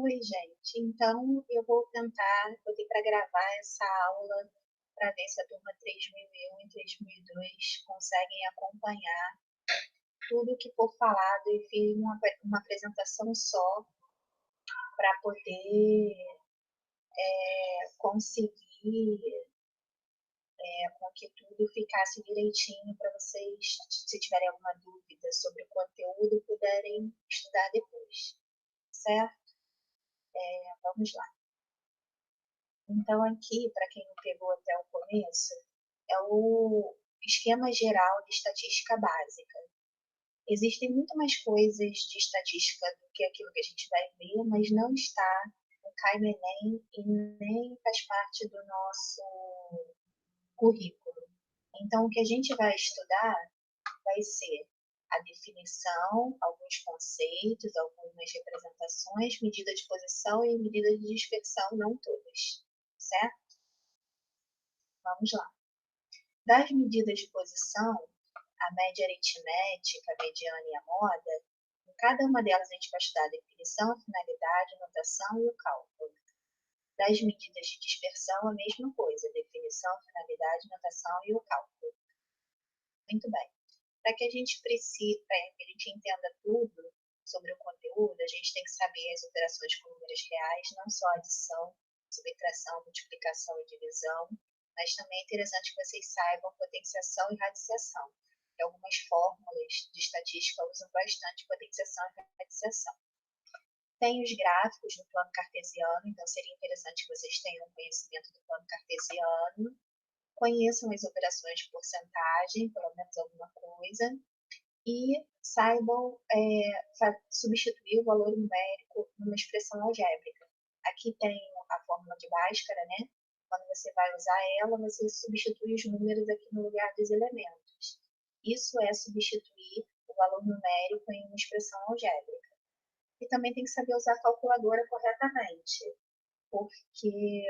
Oi, gente. Então, eu vou tentar, botei para gravar essa aula para ver se a turma 3001 e 3002 conseguem acompanhar tudo que for falado e fiz uma apresentação só para poder conseguir com que tudo ficasse direitinho para vocês, se tiverem alguma dúvida sobre o conteúdo, puderem estudar depois, certo? Vamos lá. Então, aqui, para quem não pegou até o começo, é o esquema geral de estatística básica. Existem muito mais coisas de estatística do que aquilo que a gente vai ver, mas não está, não cai no Enem e nem faz parte do nosso currículo. Então, o que a gente vai estudar vai ser a definição, alguns conceitos, algumas representações, medida de posição e medida de dispersão, não todas, certo? Vamos lá. Das medidas de posição, a média aritmética, a mediana e a moda, em cada uma delas a gente vai estudar a definição, a finalidade, a notação e o cálculo. Das medidas de dispersão, a mesma coisa, definição, finalidade, notação e o cálculo. Muito bem. Para que a gente precise, para que a gente entenda tudo sobre o conteúdo, a gente tem que saber as operações com números reais, não só adição, subtração, multiplicação e divisão, mas também é interessante que vocês saibam potenciação e radiciação. Que algumas fórmulas de estatística usam bastante potenciação e radiciação. Tem os gráficos no plano cartesiano, então seria interessante que vocês tenham conhecimento do plano cartesiano, conheçam as operações de porcentagem, pelo menos alguma coisa, e saibam substituir o valor numérico numa expressão algébrica. Aqui tem a fórmula de Bhaskara, né? Quando você vai usar ela, você substitui os números aqui no lugar dos elementos. Isso é substituir o valor numérico em uma expressão algébrica. E também tem que saber usar a calculadora corretamente, porque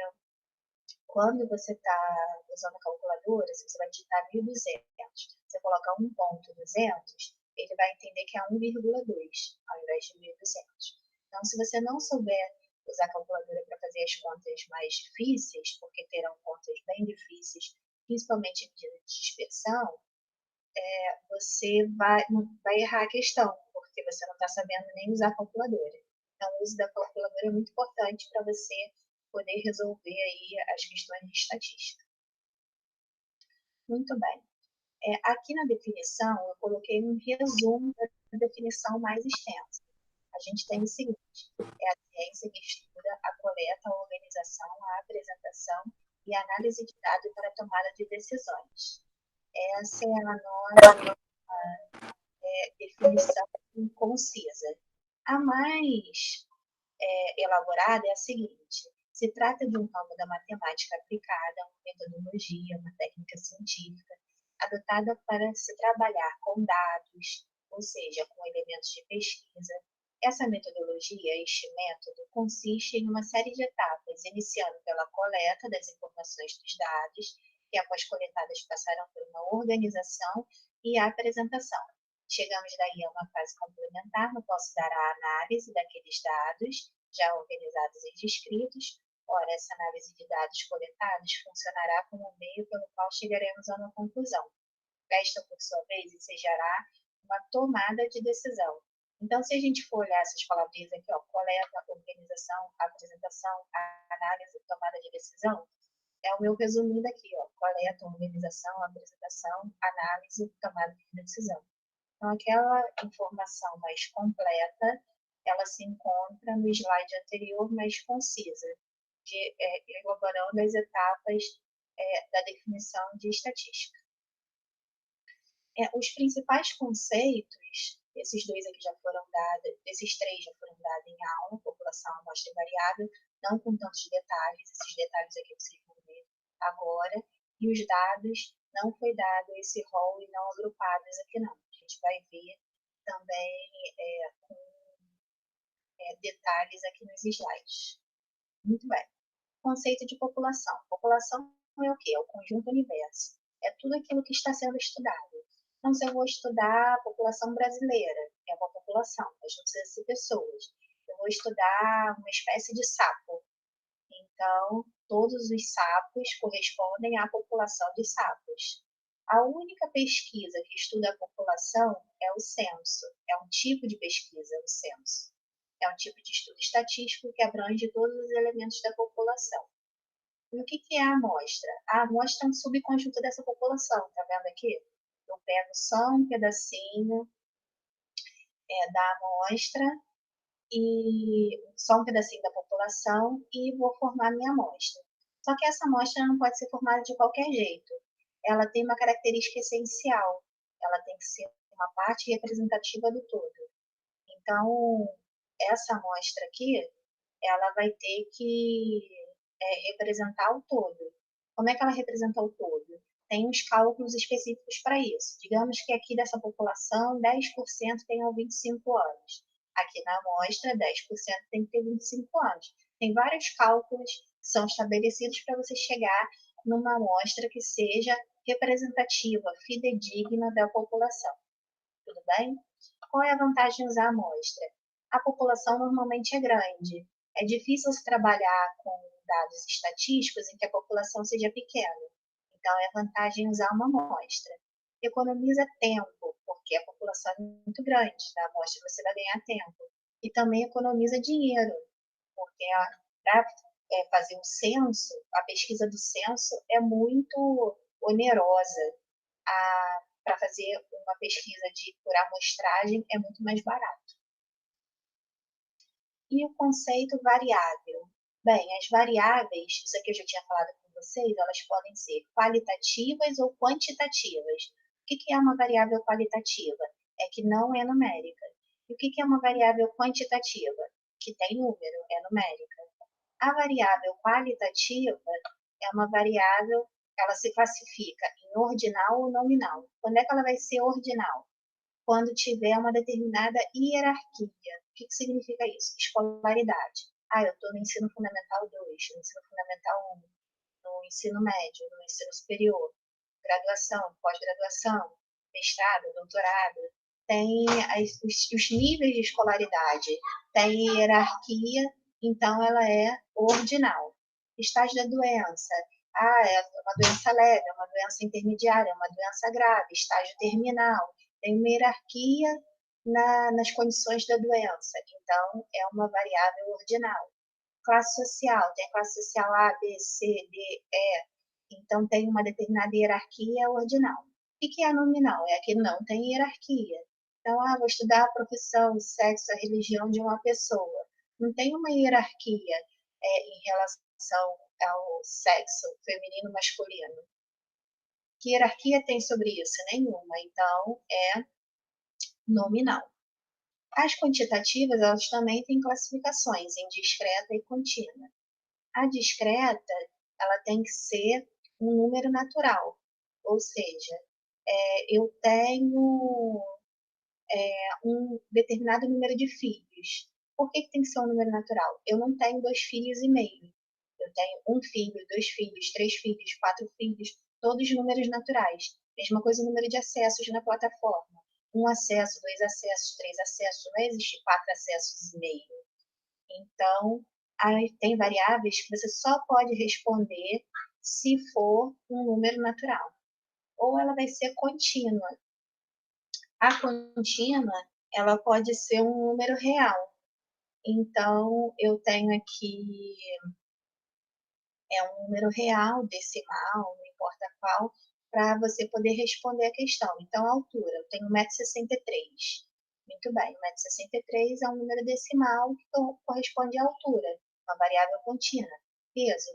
quando você está usando a calculadora, se você vai digitar 1.200, você coloca 1.200, ele vai entender que é 1,2 ao invés de 1.200. Então, se você não souber usar a calculadora para fazer as contas mais difíceis, porque terão contas bem difíceis, principalmente em medida de dispersão, você vai errar a questão, porque você não está sabendo nem usar a calculadora. Então, o uso da calculadora é muito importante para você poder resolver aí as questões de estatística. Muito bem. Aqui na definição, eu coloquei um resumo da definição mais extensa. A gente tem o seguinte: é a ciência que estuda a coleta, a organização, a apresentação e a análise de dados para a tomada de decisões. Essa é a nossa definição concisa. A mais elaborada é a seguinte: se trata de um campo da matemática aplicada, uma metodologia, uma técnica científica, adotada para se trabalhar com dados, ou seja, com elementos de pesquisa. Essa metodologia, este método, consiste em uma série de etapas, iniciando pela coleta das informações dos dados, que após coletadas passarão por uma organização e a apresentação. Chegamos daí a uma fase complementar, no qual se dará a análise daqueles dados, já organizados e descritos. Ora, essa análise de dados coletados funcionará como um meio pelo qual chegaremos a uma conclusão. Esta, por sua vez, ensejará uma tomada de decisão. Então, se a gente for olhar essas palavrinhas aqui, ó, coleta, organização, apresentação, análise, tomada de decisão, é o meu resumindo aqui, ó, coleta, organização, apresentação, análise, tomada de decisão. Então, aquela informação mais completa, ela se encontra no slide anterior, mais concisa, elaborando as etapas da definição de estatística. Os principais conceitos, esses dois aqui já foram dados, esses três já foram dados em aula, população, amostra e variável, não com tantos detalhes, esses detalhes aqui vocês vão ver agora, e os dados não foi dado esse rol e não agrupados aqui não. A gente vai ver também com detalhes aqui nos slides. Muito bem. Conceito de população. População é o quê? É o conjunto universo. É tudo aquilo que está sendo estudado. Então, se eu vou estudar a população brasileira, é uma população, mas não precisa ser pessoas. Eu vou estudar uma espécie de sapo. Então, todos os sapos correspondem à população de sapos. A única pesquisa que estuda a população é o censo. É um tipo de pesquisa, o censo. É um tipo de estudo estatístico que abrange todos os elementos da população. E o que é a amostra? A amostra é um subconjunto dessa população, tá vendo aqui? Eu pego só um pedacinho da amostra e só um pedacinho da população e vou formar minha amostra. Só que essa amostra não pode ser formada de qualquer jeito. Ela tem uma característica essencial. Ela tem que ser uma parte representativa do todo. Então, essa amostra aqui, ela vai ter que representar o todo. Como é que ela representa o todo? Tem uns cálculos específicos para isso. Digamos que aqui dessa população, 10% tenham 25 anos. Aqui na amostra, 10% tem que ter 25 anos. Tem vários cálculos que são estabelecidos para você chegar numa amostra que seja representativa, fidedigna da população. Tudo bem? Qual é a vantagem de usar a amostra? A população normalmente é grande. É difícil se trabalhar com dados estatísticos em que a população seja pequena. Então, é vantagem usar uma amostra. Economiza tempo, porque a população é muito grande. Na amostra você vai ganhar tempo. E também economiza dinheiro, porque para fazer um censo, a pesquisa do censo é muito onerosa. Para fazer uma pesquisa por amostragem é muito mais barato. E o conceito variável? Bem, as variáveis, isso aqui eu já tinha falado com vocês, elas podem ser qualitativas ou quantitativas. O que é uma variável qualitativa? É que não é numérica. E o que é uma variável quantitativa? Que tem número, é numérica. A variável qualitativa é uma variável, ela se classifica em ordinal ou nominal. Quando é que ela vai ser ordinal? Quando tiver uma determinada hierarquia. O que significa isso? Escolaridade. Eu estou no ensino fundamental 2, no ensino fundamental 1, no ensino médio, no ensino superior, graduação, pós-graduação, mestrado, doutorado. Tem os níveis de escolaridade, tem hierarquia, então ela é ordinal. Estágio da doença. É uma doença leve, é uma doença intermediária, é uma doença grave, estágio terminal. Tem uma hierarquia nas condições da doença, então é uma variável ordinal. Classe social, tem a classe social A, B, C, D, E, então tem uma determinada hierarquia ordinal. O que é a nominal? É a que não tem hierarquia. Então, vou estudar a profissão, o sexo, a religião de uma pessoa. Não tem uma hierarquia em relação ao sexo feminino masculino. Que hierarquia tem sobre isso? Nenhuma. Então, é nominal. As quantitativas, elas também têm classificações em discreta e contínua. A discreta, ela tem que ser um número natural, ou seja, eu tenho um determinado número de filhos. Por que tem que ser um número natural? Eu não tenho 2,5 filhos. Eu tenho 1 filho, 2 filhos, 3 filhos, 4 filhos, todos números naturais. Mesma coisa o número de acessos na plataforma. 1 acesso, 2 acessos, 3 acessos, não existe 4 acessos e meio. Então, aí tem variáveis que você só pode responder se for um número natural. Ou ela vai ser contínua. A contínua, ela pode ser um número real. Então, eu tenho aqui um número real, decimal, não importa qual, para você poder responder a questão. Então, a altura, eu tenho 1,63 m. Muito bem, 1,63 m é um número decimal que corresponde à altura, uma variável contínua. Peso,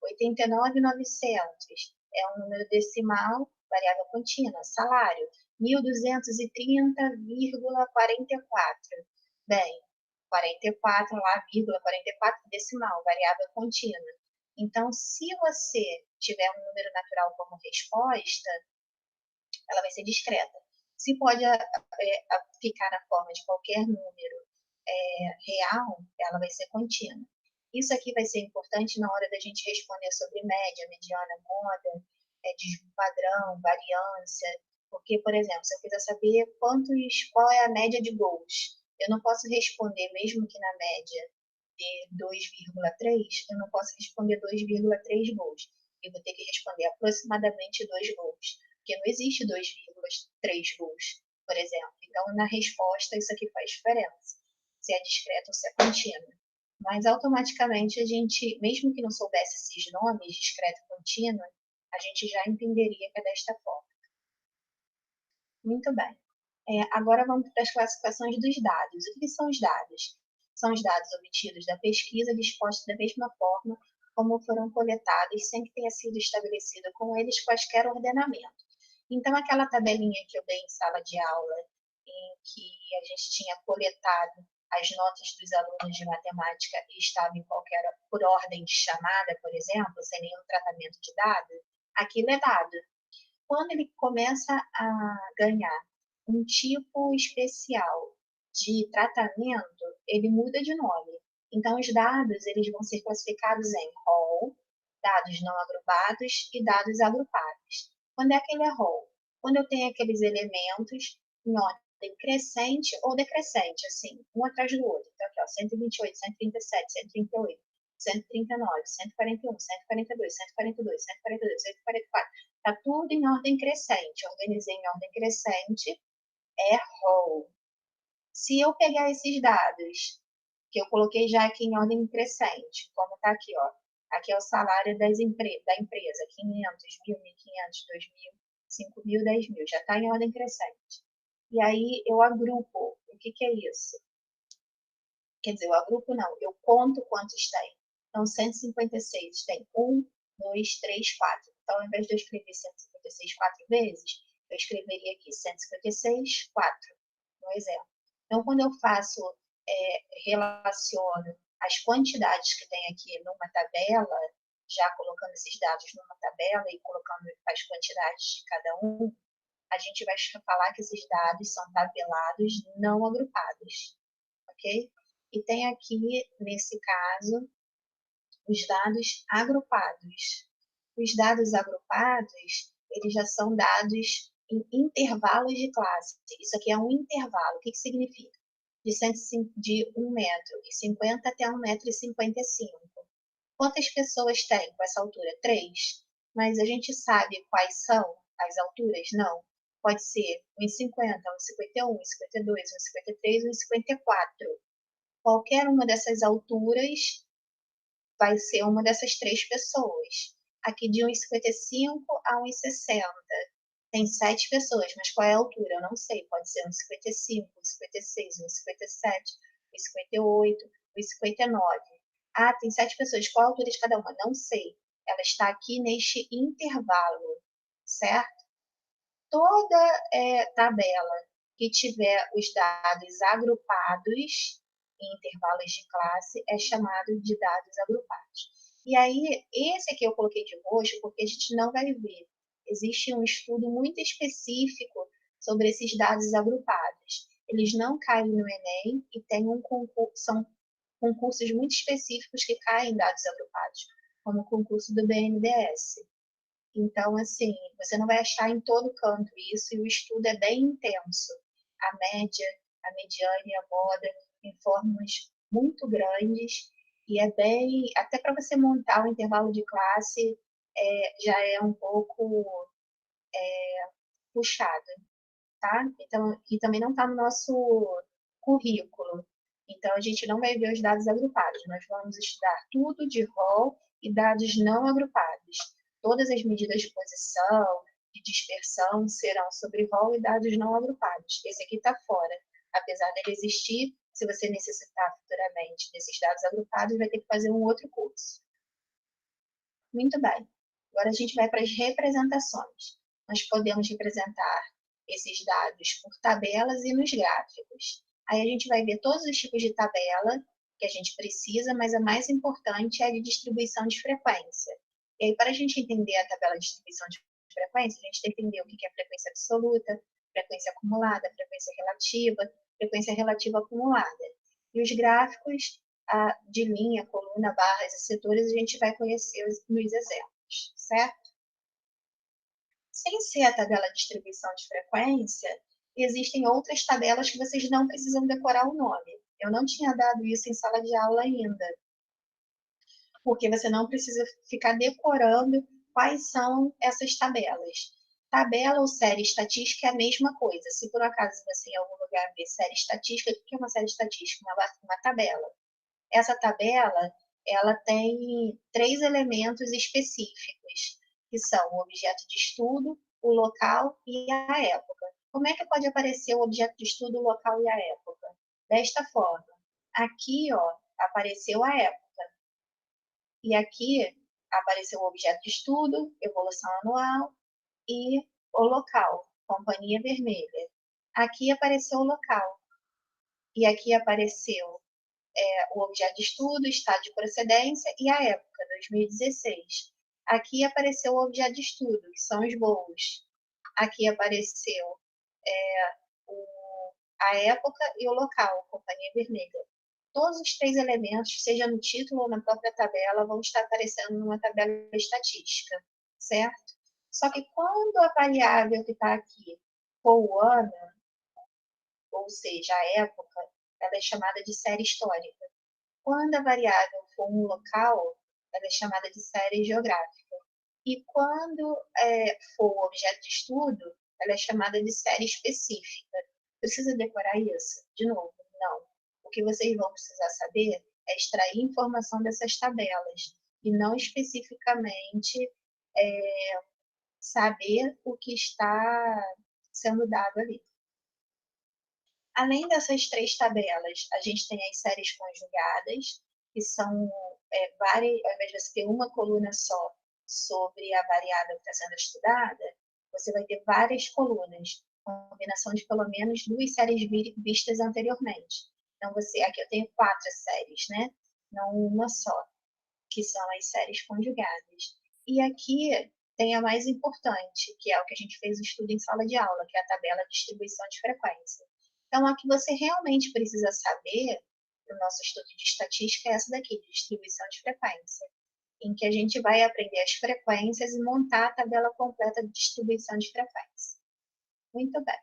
89.900, é um número decimal, variável contínua. Salário, 1.230,44. Bem, 44 lá, vírgula 44 decimal, variável contínua. Então, se você tiver um número natural como resposta, ela vai ser discreta. Se pode ficar na forma de qualquer número real, ela vai ser contínua. Isso aqui vai ser importante na hora da gente responder sobre média, mediana, moda, dígito padrão, variância, porque, por exemplo, se eu quiser saber qual é a média de gols, Eu não posso responder, mesmo que na média de 2,3, eu não posso responder 2,3 gols. Eu vou ter que responder aproximadamente 2 gols, porque não existe 2,3 gols, por exemplo. Então, na resposta, isso aqui faz diferença, se é discreto ou se é contínuo. Mas, automaticamente, a gente, mesmo que não soubesse esses nomes, discreto e contínuo, a gente já entenderia que é desta forma. Muito bem. Agora vamos para as classificações dos dados. O que são os dados? São os dados obtidos da pesquisa dispostos da mesma forma como foram coletados, sem que tenha sido estabelecido com eles quaisquer ordenamento. Então, aquela tabelinha que eu dei em sala de aula, em que a gente tinha coletado as notas dos alunos de matemática e estava em qualquer, por ordem de chamada, por exemplo, sem nenhum tratamento de dado, aquilo é dado. Quando ele começa a ganhar um tipo especial de tratamento, ele muda de nome. Então, os dados eles vão ser classificados em rol, dados não agrupados e dados agrupados. Quando é que ele é rol? Quando eu tenho aqueles elementos em ordem crescente ou decrescente, assim, um atrás do outro. Então, aqui, ó, 128, 137, 138, 139, 141, 142, 142, 142, 144. Está tudo em ordem crescente. Organizei em ordem crescente, é rol. Se eu pegar esses dados, que eu coloquei já aqui em ordem crescente, como está aqui, ó. Aqui é o salário da empresa, 500, 1.000, 1.500, 2.000, 5.000, 10.000, já está em ordem crescente. E aí eu agrupo. O que é isso? Quer dizer, eu agrupo não, eu conto quantos tem. Então, 156 tem 1, 2, 3, 4. Então, ao invés de eu escrever 156 quatro vezes, eu escreveria aqui 156, 4, no exemplo. Então, quando eu faço, relaciono as quantidades que tem aqui numa tabela, já colocando esses dados numa tabela e colocando as quantidades de cada um, a gente vai falar que esses dados são tabelados não agrupados, ok? E tem aqui, nesse caso, os dados agrupados. Os dados agrupados, eles já são dados em intervalos de classe. Isso aqui é um intervalo. O que significa? De 1,50 m até 1,55 m. Quantas pessoas tem com essa altura? 3. Mas a gente sabe quais são as alturas? Não. Pode ser 1,50, 1,51, 1,52, 1,53, 1,54. Qualquer uma dessas alturas vai ser uma dessas 3 pessoas. Aqui de 1,55 a 1,60. Tem 7 pessoas, mas qual é a altura? Eu não sei. Pode ser 1,55, 1,56, 1,57, 1,58, 1,59. Ah, tem 7 pessoas. Qual a altura de cada uma? Não sei. Ela está aqui neste intervalo, certo? Toda tabela que tiver os dados agrupados em intervalos de classe é chamado de dados agrupados. E aí, esse aqui eu coloquei de roxo porque a gente não vai ver. Existe um estudo muito específico sobre esses dados agrupados. Eles não caem no Enem e tem são concursos muito específicos que caem em dados agrupados, como o concurso do BNDES. Então, assim, você não vai achar em todo canto isso, e o estudo é bem intenso. A média, a mediana e a moda em fórmulas muito grandes, e é bem. Até para você montar o intervalo de classe, já é um pouco puxado, tá? Então, e também não está no nosso currículo. Então, a gente não vai ver os dados agrupados, nós vamos estudar tudo de rol e dados não agrupados. Todas as medidas de posição e dispersão serão sobre rol e dados não agrupados. Esse aqui está fora. Apesar dele existir, se você necessitar futuramente desses dados agrupados, vai ter que fazer um outro curso. Muito bem. Agora a gente vai para as representações. Nós podemos representar esses dados por tabelas e nos gráficos. Aí a gente vai ver todos os tipos de tabela que a gente precisa, mas a mais importante é a de distribuição de frequência. E aí, para a gente entender a tabela de distribuição de frequência, a gente tem que entender o que é frequência absoluta, frequência acumulada, frequência relativa acumulada. E os gráficos de linha, coluna, barras e setores, a gente vai conhecer nos exemplos, certo? Sem ser a tabela de distribuição de frequência, existem outras tabelas que vocês não precisam decorar o nome. Eu não tinha dado isso em sala de aula ainda, porque você não precisa ficar decorando quais são essas tabelas. Tabela ou série estatística é a mesma coisa. Se por acaso você em algum lugar vê série estatística, o que é uma série estatística? Uma tabela. Essa tabela, ela tem 3 elementos específicos, que são o objeto de estudo, o local e a época. Como é que pode aparecer o objeto de estudo, o local e a época? Desta forma. Aqui, ó, apareceu a época. E aqui apareceu o objeto de estudo, evolução anual e o local, companhia vermelha. Aqui apareceu o local. E aqui apareceu o objeto de estudo, estado de procedência e a época, 2016. Aqui apareceu o objeto de estudo, que são os voos. Aqui apareceu a época e o local, companhia vermelha. Todos os 3 elementos, seja no título ou na própria tabela, vão estar aparecendo numa tabela estatística, certo? Só que quando a variável que está aqui for o ano, ou seja, a época, ela é chamada de série histórica. Quando a variável for um local, ela é chamada de série geográfica. E quando for o objeto de estudo, ela é chamada de série específica. Precisa decorar isso? De novo, não. O que vocês vão precisar saber é extrair informação dessas tabelas e não especificamente saber o que está sendo dado ali. Além dessas 3 tabelas, a gente tem as séries conjugadas, que são várias, ao invés de você ter uma coluna só sobre a variável que está sendo estudada, você vai ter várias colunas, combinação de pelo menos 2 séries vistas anteriormente. Então, aqui eu tenho 4 séries, né? Não uma só, que são as séries conjugadas. E aqui tem a mais importante, que é o que a gente fez o estudo em sala de aula, que é a tabela de distribuição de frequência. Então, a que você realmente precisa saber para o nosso estudo de estatística é essa daqui, de distribuição de frequência, em que a gente vai aprender as frequências e montar a tabela completa de distribuição de frequência. Muito bem.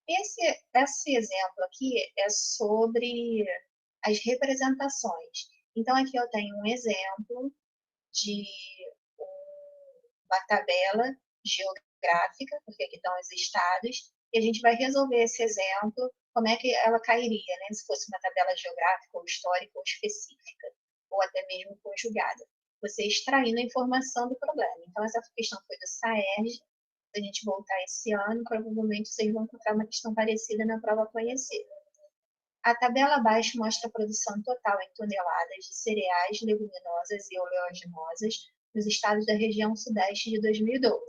Esse exemplo aqui é sobre as representações. Então, aqui eu tenho um exemplo de uma tabela geográfica, porque aqui estão os estados, e a gente vai resolver esse exemplo, como é que ela cairia, né? Se fosse uma tabela geográfica, ou histórica, ou específica, ou até mesmo conjugada. Você extraindo a informação do problema. Então, essa questão foi do SAERJ. Se a gente voltar esse ano, provavelmente vocês vão encontrar uma questão parecida na prova conhecida. A tabela abaixo mostra a produção total em toneladas de cereais, leguminosas e oleaginosas nos estados da região sudeste de 2012.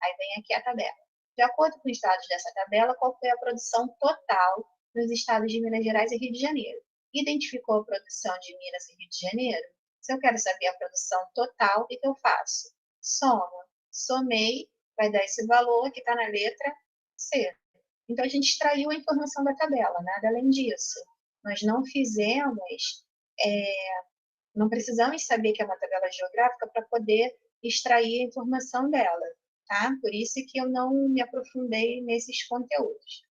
Aí vem aqui a tabela. De acordo com os dados dessa tabela, qual foi a produção total nos estados de Minas Gerais e Rio de Janeiro? Identificou a produção de Minas e Rio de Janeiro? Se eu quero saber a produção total, o que eu faço? Soma. Somei, vai dar esse valor que está na letra C. Então, a gente extraiu a informação da tabela, nada além disso. Nós não fizemos, não precisamos saber que é uma tabela geográfica para poder extrair a informação dela, tá? Por isso que eu não me aprofundei nesses conteúdos.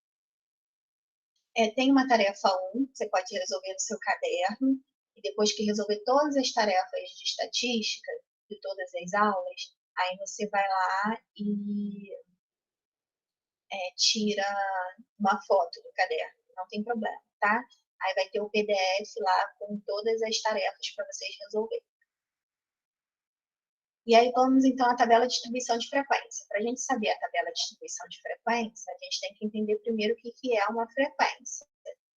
Tem uma tarefa 1, você pode resolver no seu caderno, e depois que resolver todas as tarefas de estatística, de todas as aulas, aí você vai lá e tira uma foto do caderno, não tem problema, tá? Aí vai ter o PDF lá com todas as tarefas para vocês resolverem. E aí vamos então à tabela de distribuição de frequência. Para a gente saber a tabela de distribuição de frequência, a gente tem que entender primeiro o que é uma frequência.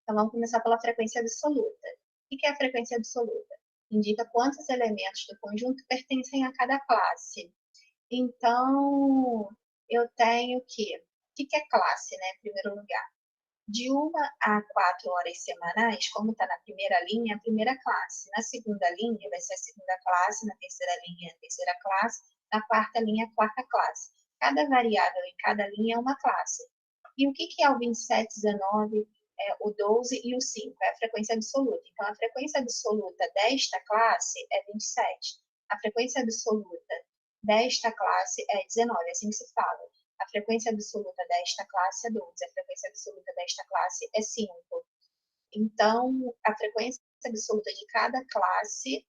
Então vamos começar pela frequência absoluta. O que é a frequência absoluta? Indica quantos elementos do conjunto pertencem a cada classe. Então, eu tenho que... O que é classe, né, em primeiro lugar? De 1 a 4 horas semanais, como está na primeira linha, a primeira classe. Na segunda linha, vai ser a segunda classe, na terceira linha, a terceira classe, na quarta linha, a quarta classe. Cada variável em cada linha é uma classe. E o que é o 27, 19, o 12 e o 5? É a frequência absoluta. Então, a frequência absoluta desta classe é 27. A frequência absoluta desta classe é 19, assim que se fala. A frequência absoluta desta classe é 12, a frequência absoluta desta classe é 5. Então, a frequência absoluta de cada classe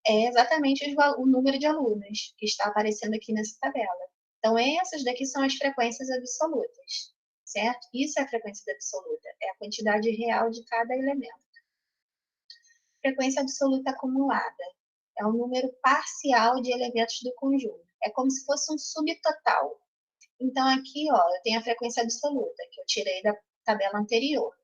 é exatamente o número de alunos que está aparecendo aqui nessa tabela. Então, essas daqui são as frequências absolutas, certo? Isso é a frequência absoluta, é a quantidade real de cada elemento. Frequência absoluta acumulada é o número parcial de elementos do conjunto. É como se fosse um subtotal. Então, aqui, ó, eu tenho a frequência absoluta, que eu tirei da tabela anterior.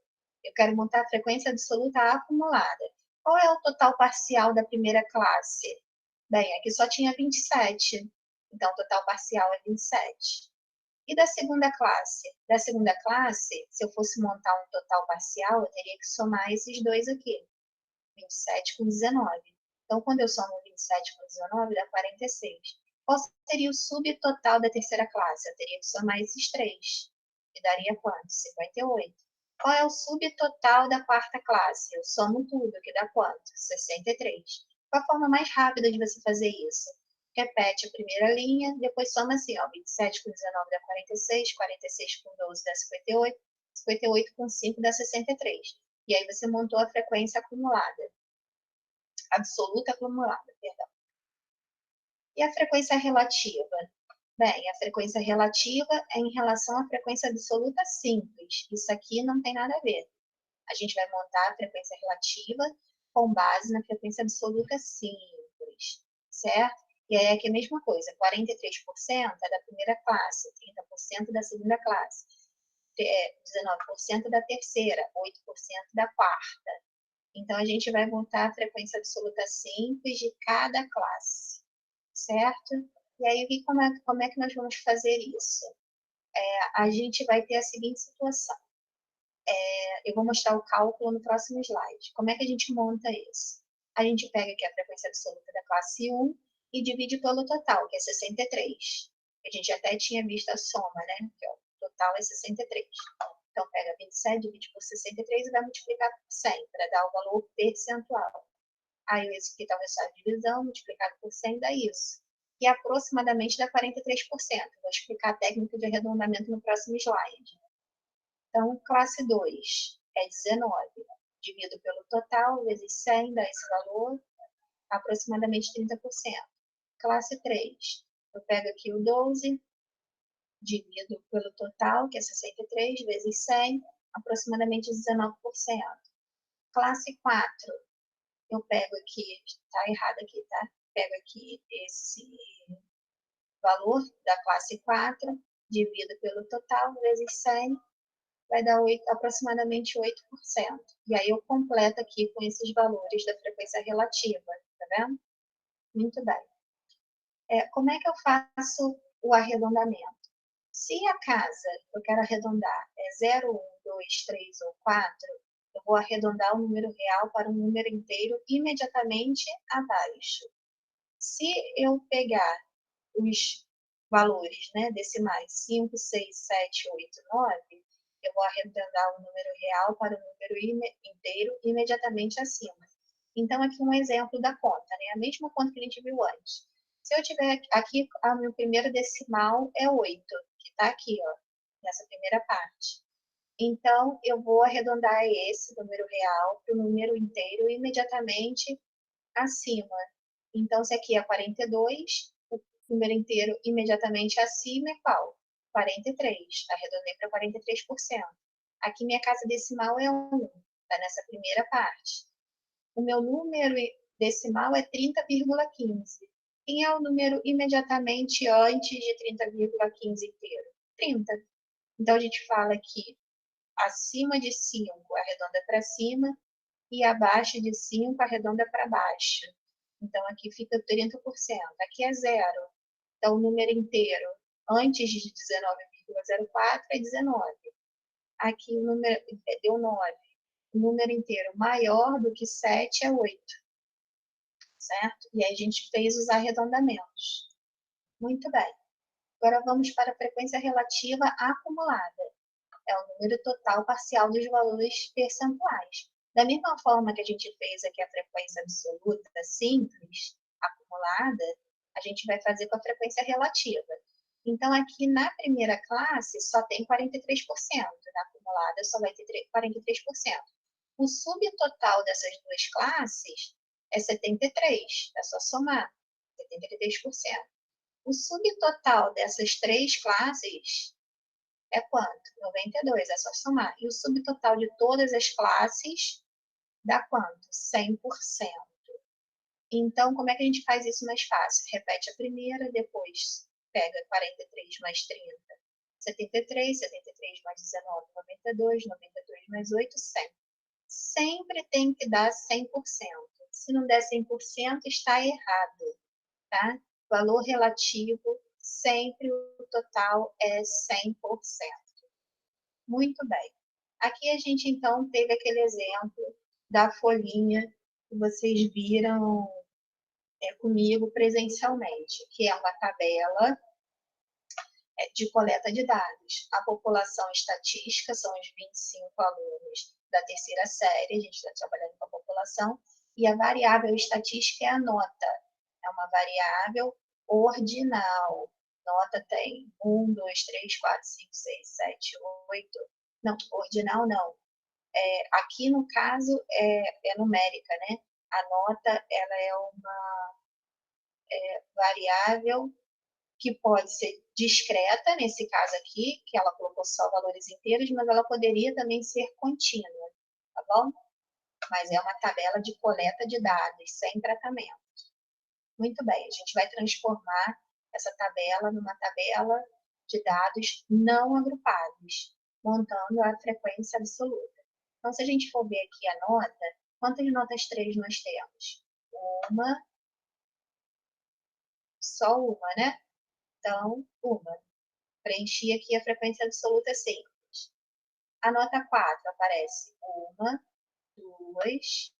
Eu quero montar a frequência absoluta acumulada. Qual é o total parcial da primeira classe? Bem, aqui só tinha 27. Então, o total parcial é 27. E da segunda classe? Da segunda classe, se eu fosse montar um total parcial, eu teria que somar esses dois aqui. 27 com 19. Então, quando eu somo 27 com 19, dá 46. Qual seria o subtotal da terceira classe? Eu teria que somar esses três. E daria quanto? 58. Qual é o subtotal da quarta classe? Eu somo tudo, que dá quanto? 63. Qual a forma mais rápida de você fazer isso? Repete a primeira linha, depois soma assim, ó, 27 com 19 dá 46, 46 com 12 dá 58, 58 com 5 dá 63. E aí você montou a frequência acumulada, absoluta acumulada, perdão. E a frequência relativa? Bem, a frequência relativa é em relação à frequência absoluta simples. Isso aqui não tem nada a ver. A gente vai montar a frequência relativa com base na frequência absoluta simples, certo? E aí aqui é a mesma coisa, 43% é da primeira classe, 30% da segunda classe, 19% da terceira, 8% da quarta. Então, a gente vai montar a frequência absoluta simples de cada classe, certo? E aí, como é que nós vamos fazer isso? A gente vai ter a seguinte situação. Eu vou mostrar o cálculo no próximo slide. Como é que a gente monta isso? A gente pega aqui a frequência absoluta da classe 1 e divide pelo total, que é 63. A gente até tinha visto a soma, né? Que o total é 63. Então, pega 27, divide por 63 e vai multiplicar por 100 para dar o valor percentual. Aí, esse aqui está o resultado de divisão, multiplicado por 100 dá isso. E aproximadamente dá 43%. Vou explicar a técnica de arredondamento no próximo slide. Então, classe 2 é 19. Divido pelo total, vezes 100, dá esse valor, aproximadamente 30%. Classe 3, eu pego aqui o 12, divido pelo total, que é 63, vezes 100, aproximadamente 19%. Classe 4, eu pego aqui, está errado aqui, tá? Pego aqui esse valor da classe 4, divido pelo total, vezes 100, vai dar aproximadamente 8%. E aí eu completo aqui com esses valores da frequência relativa, tá vendo? Muito bem. Como é que eu faço o arredondamento? Se a casa eu quero arredondar é 0, 1, 2, 3 ou 4, eu vou arredondar o número real para um número inteiro imediatamente abaixo. Se eu pegar os valores, né, decimais 5, 6, 7, 8, 9, eu vou arredondar o número real para o número inteiro imediatamente acima. Então, aqui um exemplo da conta, né? A mesma conta que a gente viu antes. Se eu tiver aqui, o meu primeiro decimal é 8, que está aqui, ó, nessa primeira parte. Então, eu vou arredondar esse número real para o número inteiro imediatamente acima. Então, se aqui é 42, o número inteiro imediatamente acima é qual? 43. Arredondei para 43%. Aqui minha casa decimal é 1, está nessa primeira parte. O meu número decimal é 30,15. Quem é o número imediatamente antes de 30,15 inteiro? 30. Então, a gente fala que acima de 5 arredonda para cima e abaixo de 5 arredonda para baixo. Então, aqui fica 30%. Aqui é 0. Então, o número inteiro antes de 19,04 é 19. Aqui o número deu 9. O número inteiro maior do que 7 é 8. Certo? E aí a gente fez os arredondamentos. Muito bem. Agora vamos para a frequência relativa acumulada. É o número total parcial dos valores percentuais. Da mesma forma que a gente fez aqui a frequência absoluta simples, acumulada, a gente vai fazer com a frequência relativa. Então, aqui na primeira classe só tem 43%, na acumulada só vai ter 43%. O subtotal dessas duas classes é 73%, é só somar, 73%. O subtotal dessas três classes é quanto? 92%, é só somar. E o subtotal de todas as classes dá quanto? 100%. Então, como é que a gente faz isso mais fácil? Repete a primeira, depois pega 43 mais 30, 73, 73 mais 19, 92, 92 mais 8, 100. Sempre tem que dar 100%. Se não der 100%, está errado, tá? Valor relativo, sempre o total é 100%. Muito bem. Aqui a gente, então, teve aquele exemplo da folhinha que vocês viram comigo presencialmente, que é uma tabela de coleta de dados. A população estatística são os 25 alunos da terceira série, a gente está trabalhando com a população, e a variável estatística é a nota. É uma variável ordinal. Nota tem 1, 2, 3, 4, 5, 6, 7, 8. Não, ordinal não. Aqui, no caso, é numérica, né? A nota ela é uma variável que pode ser discreta, nesse caso aqui, que ela colocou só valores inteiros, mas ela poderia também ser contínua, tá bom? Mas é uma tabela de coleta de dados, sem tratamento. Muito bem, a gente vai transformar essa tabela numa tabela de dados não agrupados, montando a frequência absoluta. Então, se a gente for ver aqui a nota, quantas notas 3 nós temos? Uma, só uma, né? Então, uma. Preenchi aqui a frequência absoluta simples. A nota 4 aparece 1, 2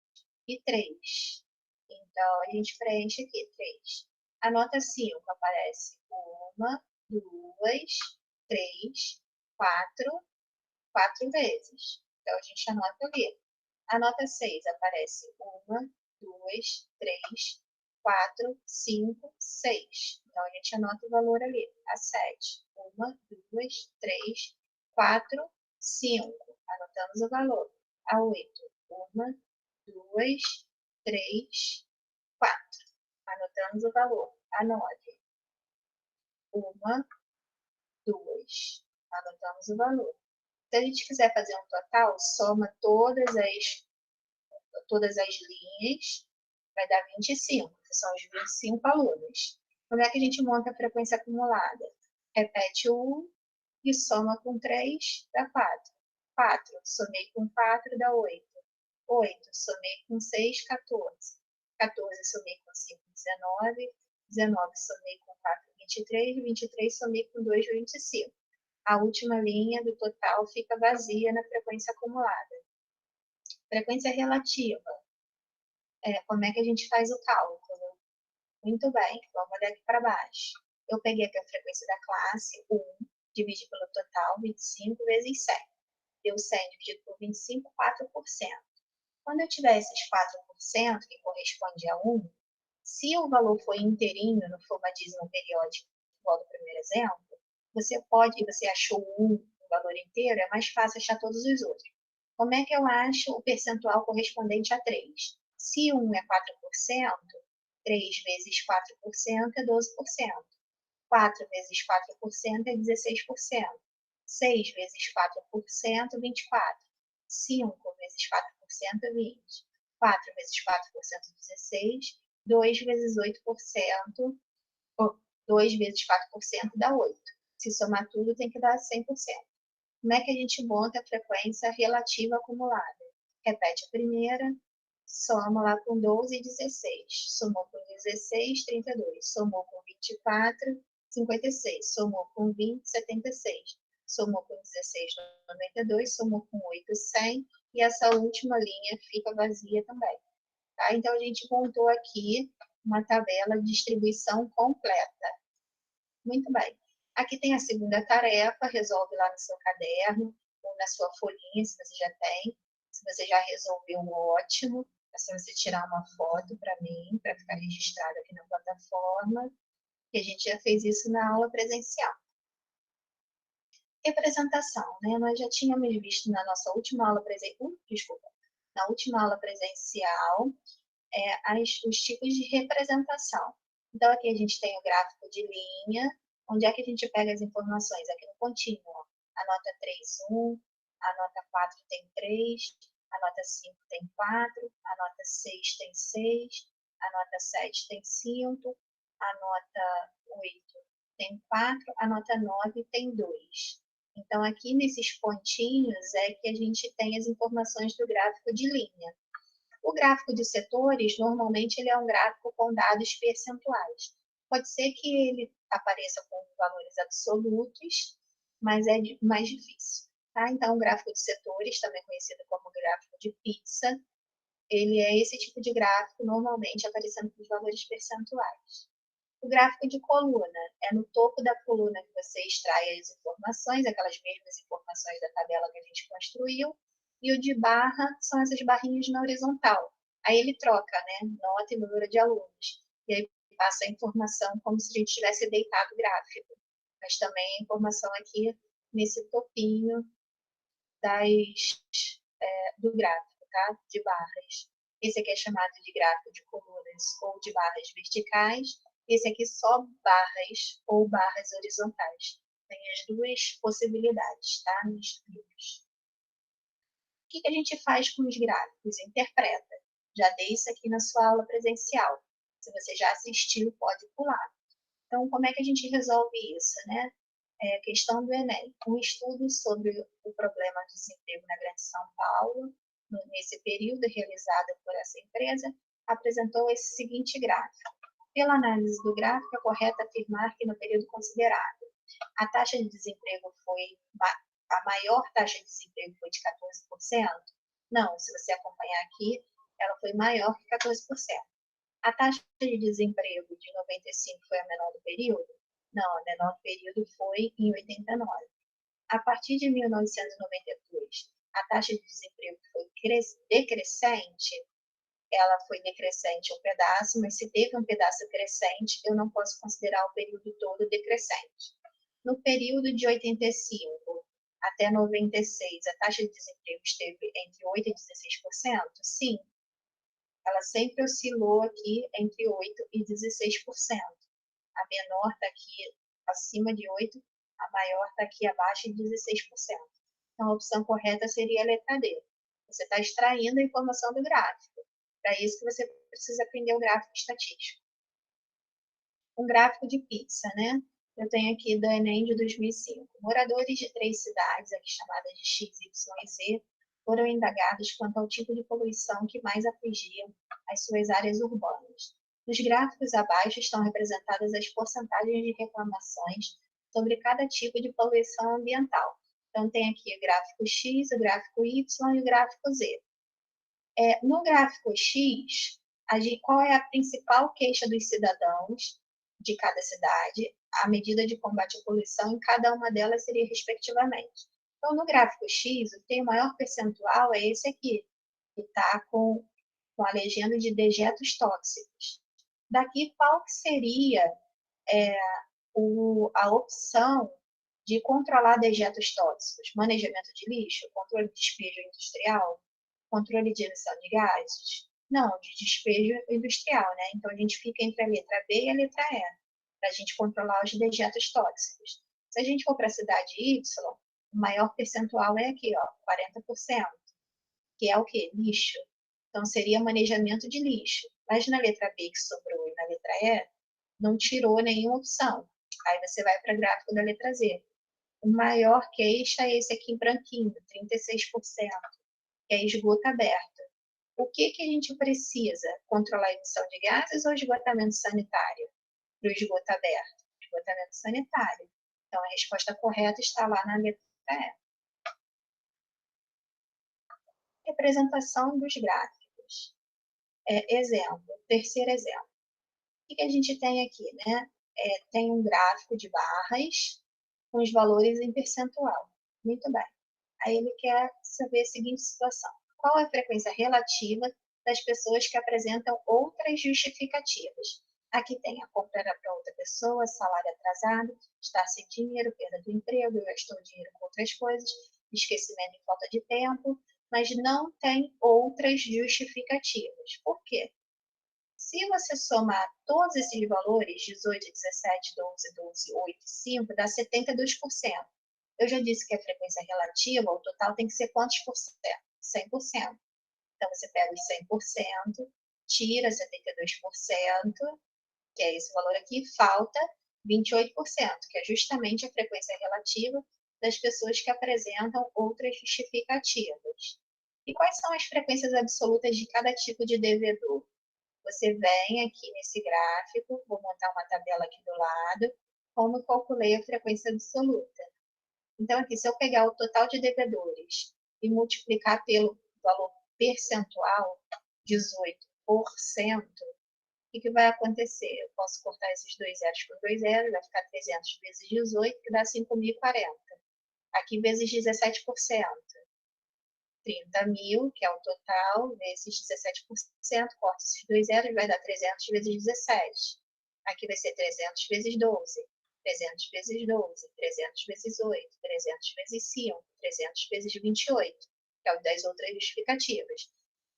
e 3. Então, a gente preenche aqui 3. A nota 5 aparece 1, 2, 3, 4, 4 vezes. Então, a gente anota ali. A nota 6 aparece 1, 2, 3, 4, 5, 6. Então, a gente anota o valor ali. A 7. 1, 2, 3, 4, 5. Anotamos o valor. A 8. 1, 2, 3, 4. Anotamos o valor. A 9. 1, 2. Anotamos o valor. Se a gente quiser fazer um total, soma todas as linhas, vai dar 25, que são os 25 alunos. Como é que a gente monta a frequência acumulada? Repete 1 e soma com 3, dá 4. 4, somei com 4, dá 8. 8, somei com 6, 14. 14, somei com 5, 19. 19, somei com 4, 23. 23, somei com 2, 25. A última linha do total fica vazia na frequência acumulada. Frequência relativa. Como é que a gente faz o cálculo? Muito bem, vamos olhar aqui para baixo. Eu peguei aqui a frequência da classe 1, dividi pelo total, 25 vezes 100. Deu 100 dividido por 25, 4%. Quando eu tiver esses 4%, que corresponde a 1, se o valor for inteirinho, não for uma dízima periódica, igual do primeiro exemplo, você achou 1, um valor inteiro, é mais fácil achar todos os outros. Como é que eu acho o percentual correspondente a 3? Se 1 é 4%, 3 vezes 4% é 12%. 4 vezes 4% é 16%. 6 vezes 4%, 24%. 5 vezes 4% é 20%. 4 vezes 4% é 16%. 2 vezes 8%, 2 vezes 4% dá 8%. Se somar tudo, tem que dar 100%. Como é que a gente monta a frequência relativa acumulada? Repete a primeira, soma lá com 12 e 16. Somou com 16, 32. Somou com 24, 56. Somou com 20, 76. Somou com 16, 92. Somou com 8, 100. E essa última linha fica vazia também. Tá? Então, a gente montou aqui uma tabela de distribuição completa. Muito bem. Aqui tem a segunda tarefa, resolve lá no seu caderno ou na sua folhinha, se você já tem. Se você já resolveu, ótimo. É só você tirar uma foto para mim, para ficar registrado aqui na plataforma. que a gente já fez isso na aula presencial. Representação, né? Nós já tínhamos visto na nossa última aula na última aula presencial, os tipos de representação. Então, aqui a gente tem o gráfico de linha, onde é que a gente pega as informações? Aqui no contínuo, a nota 3, 1, a nota 4 tem 3, a nota 5 tem 4, a nota 6 tem 6, a nota 7 tem 5, a nota 8 tem 4, a nota 9 tem 2. Então, aqui nesses pontinhos é que a gente tem as informações do gráfico de linha. O gráfico de setores, normalmente, ele é um gráfico com dados percentuais. Pode ser que ele apareça com valores absolutos, mas é mais difícil. Tá? Então, o gráfico de setores, também conhecido como gráfico de pizza, ele é esse tipo de gráfico, normalmente aparecendo com os valores percentuais. O gráfico de coluna é no topo da coluna que você extrai as informações, aquelas mesmas informações da tabela que a gente construiu, e o de barra são essas barrinhas na horizontal. Aí ele troca, né, nota e número de alunos, e aí passa a informação como se a gente tivesse deitado o gráfico, mas também a informação aqui nesse topinho do gráfico, tá? De barras. Esse aqui é chamado de gráfico de colunas ou de barras verticais. Esse aqui só barras ou barras horizontais. Tem as duas possibilidades, tá? Nos livros. O que a gente faz com os gráficos? Interpreta. Já dei isso aqui na sua aula presencial. Se você já assistiu, pode pular. Então, como é que a gente resolve isso, né? Questão do Enem. Um estudo sobre o problema de desemprego na Grande São Paulo, nesse período realizado por essa empresa, apresentou esse seguinte gráfico. Pela análise do gráfico, é correto afirmar que no período considerado, a taxa de desemprego a maior taxa de desemprego foi de 14%? Não, se você acompanhar aqui, ela foi maior que 14%. A taxa de desemprego de 95 foi a menor do período? Não, a menor do período foi em 89. A partir de 1992, a taxa de desemprego foi decrescente? Ela foi decrescente um pedaço, mas se teve um pedaço crescente, eu não posso considerar o período todo decrescente. No período de 85 até 96, a taxa de desemprego esteve entre 8% e 16%? Sim, ela sempre oscilou aqui entre 8% e 16%. A menor está aqui acima de 8%, a maior está aqui abaixo de 16%. Então, a opção correta seria a letra D. Você está extraindo a informação do gráfico. Para isso que você precisa aprender o gráfico estatístico. Um gráfico de pizza, né? Eu tenho aqui do Enem de 2005. Moradores de 3 cidades, aqui chamadas de X, Y e Z, foram indagados quanto ao tipo de poluição que mais afligia as suas áreas urbanas. Nos gráficos abaixo estão representadas as porcentagens de reclamações sobre cada tipo de poluição ambiental. Então, tem aqui o gráfico X, o gráfico Y e o gráfico Z. No gráfico X, qual é a principal queixa dos cidadãos de cada cidade? A medida de combate à poluição em cada uma delas seria respectivamente. Então, no gráfico X, o que tem o maior percentual é esse aqui, que está com a legenda de dejetos tóxicos. Daqui, qual que seria a opção de controlar dejetos tóxicos? Manejamento de lixo, controle de despejo industrial, controle de emissão de gases? Não, de despejo industrial, né? Então, a gente fica entre a letra B e a letra E, para a gente controlar os dejetos tóxicos. Se a gente for para a cidade Y, o maior percentual é aqui, ó, 40%, que é o quê? Lixo. Então, seria manejamento de lixo. Mas na letra B que sobrou e na letra E, não tirou nenhuma opção. Aí você vai para o gráfico da letra Z. O maior queixa é esse aqui em branquinho, 36%, que é esgoto aberto. O que a gente precisa? Controlar a emissão de gases ou esgotamento sanitário? Para o esgoto aberto, esgotamento sanitário. Então, a resposta correta está lá na letra E. Representação dos gráficos. Exemplo, terceiro exemplo. O que a gente tem aqui, né? Tem um gráfico de barras com os valores em percentual. Muito bem. Aí ele quer saber a seguinte situação. Qual é a frequência relativa das pessoas que apresentam outras justificativas? Aqui tem a compra para outra pessoa, salário atrasado, estar sem dinheiro, perda do emprego, gastou dinheiro com outras coisas, esquecimento e falta de tempo, mas não tem outras justificativas. Por quê? Se você somar todos esses valores, 18, 17, 12, 12, 8, 5, dá 72%. Eu já disse que a frequência relativa, o total tem que ser quantos por cento? 100%. Então, você pega os 100%, tira 72%, que é esse valor aqui, falta 28%, que é justamente a frequência relativa das pessoas que apresentam outras justificativas. E quais são as frequências absolutas de cada tipo de devedor? Você vem aqui nesse gráfico, vou montar uma tabela aqui do lado, como calculei a frequência absoluta. Então, aqui, se eu pegar o total de devedores e multiplicar pelo valor percentual, 18%, o que vai acontecer? Eu posso cortar esses dois zeros por dois zeros, vai ficar 300 vezes 18, que dá 5.040. Aqui, vezes 17%. 30 mil, que é o total, vezes 17%, corta esses dois zeros, vai dar 300 vezes 17. Aqui vai ser 300 vezes 12, 300 vezes 12, 300 vezes 8, 300 vezes 5, 300 vezes 28, que é o das outras justificativas.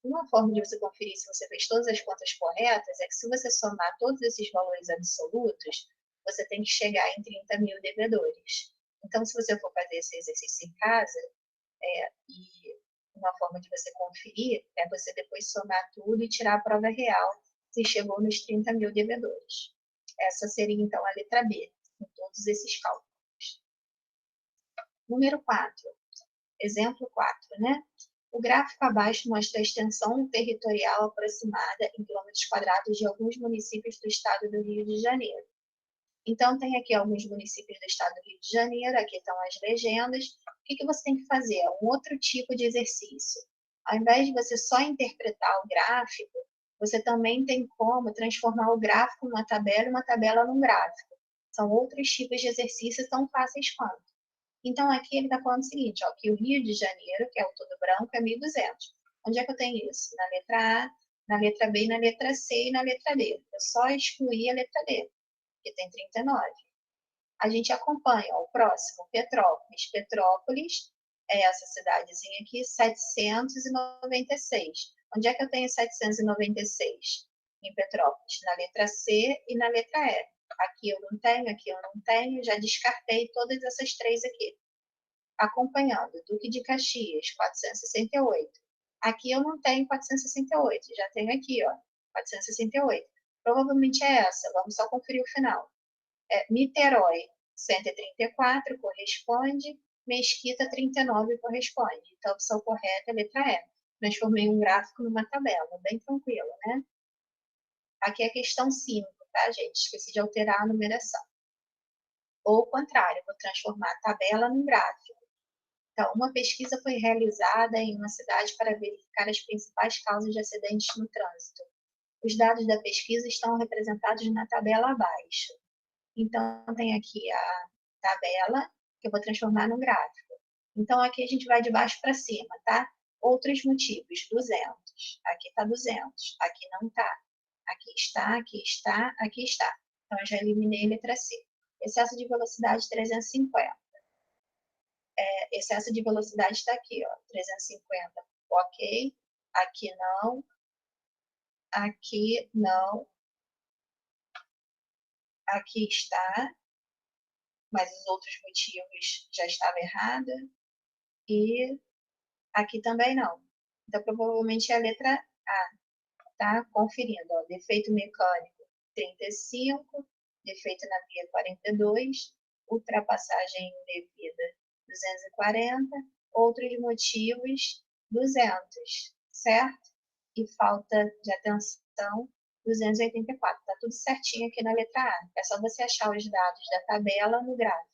Uma forma de você conferir se você fez todas as contas corretas é que se você somar todos esses valores absolutos, você tem que chegar em 30 mil devedores. Então, se você for fazer esse exercício em casa, e uma forma de você conferir é você depois somar tudo e tirar a prova real se chegou nos 30 mil devedores. Essa seria, então, a letra B, com todos esses cálculos. Número 4, exemplo 4, né? O gráfico abaixo mostra a extensão territorial aproximada em quilômetros quadrados de alguns municípios do estado do Rio de Janeiro. Então, tem aqui alguns municípios do estado do Rio de Janeiro, aqui estão as legendas. O que você tem que fazer? É um outro tipo de exercício. Ao invés de você só interpretar o gráfico, você também tem como transformar o gráfico numa tabela e uma tabela num gráfico. São outros tipos de exercícios tão fáceis quanto. Então, aqui ele está falando o seguinte, ó, que o Rio de Janeiro, que é o todo branco, é 1.200. Onde é que eu tenho isso? Na letra A, na letra B, na letra C e na letra D. Eu só excluí a letra D, que tem 39. A gente acompanha ó, o próximo, Petrópolis. Petrópolis é essa cidadezinha aqui, 796. Onde é que eu tenho 796? Em Petrópolis, na letra C e na letra E. Aqui eu não tenho, aqui eu não tenho, já descartei todas essas três aqui. Acompanhando, Duque de Caxias, 468. Aqui eu não tenho 468, já tenho aqui, ó, 468. Provavelmente é essa, vamos só conferir o final. Niterói, 134 corresponde, Mesquita, 39 corresponde. Então, a opção correta é a letra E. Transformei um gráfico numa tabela, bem tranquilo, né? Aqui é a questão 5, tá, gente? Esqueci de alterar a numeração. Ou o contrário, vou transformar a tabela num gráfico. Então, uma pesquisa foi realizada em uma cidade para verificar as principais causas de acidentes no trânsito. Os dados da pesquisa estão representados na tabela abaixo. Então, tem aqui a tabela, que eu vou transformar num gráfico. Então, aqui a gente vai de baixo para cima, tá? Outros motivos, 200. Aqui está 200, aqui não está. Aqui está, aqui está, aqui está. Então, eu já eliminei a letra C. Excesso de velocidade, 350. Excesso de velocidade está aqui, ó, 350. Ok. Aqui não. Aqui não. Aqui está. Mas os outros motivos já estavam errados. E aqui também não. Então, provavelmente é a letra A, tá? Conferindo, ó, defeito mecânico 35, defeito na via 42, ultrapassagem indevida 240, outros motivos 200, certo? E falta de atenção 284. Tá tudo certinho aqui na letra A. É só você achar os dados da tabela no gráfico.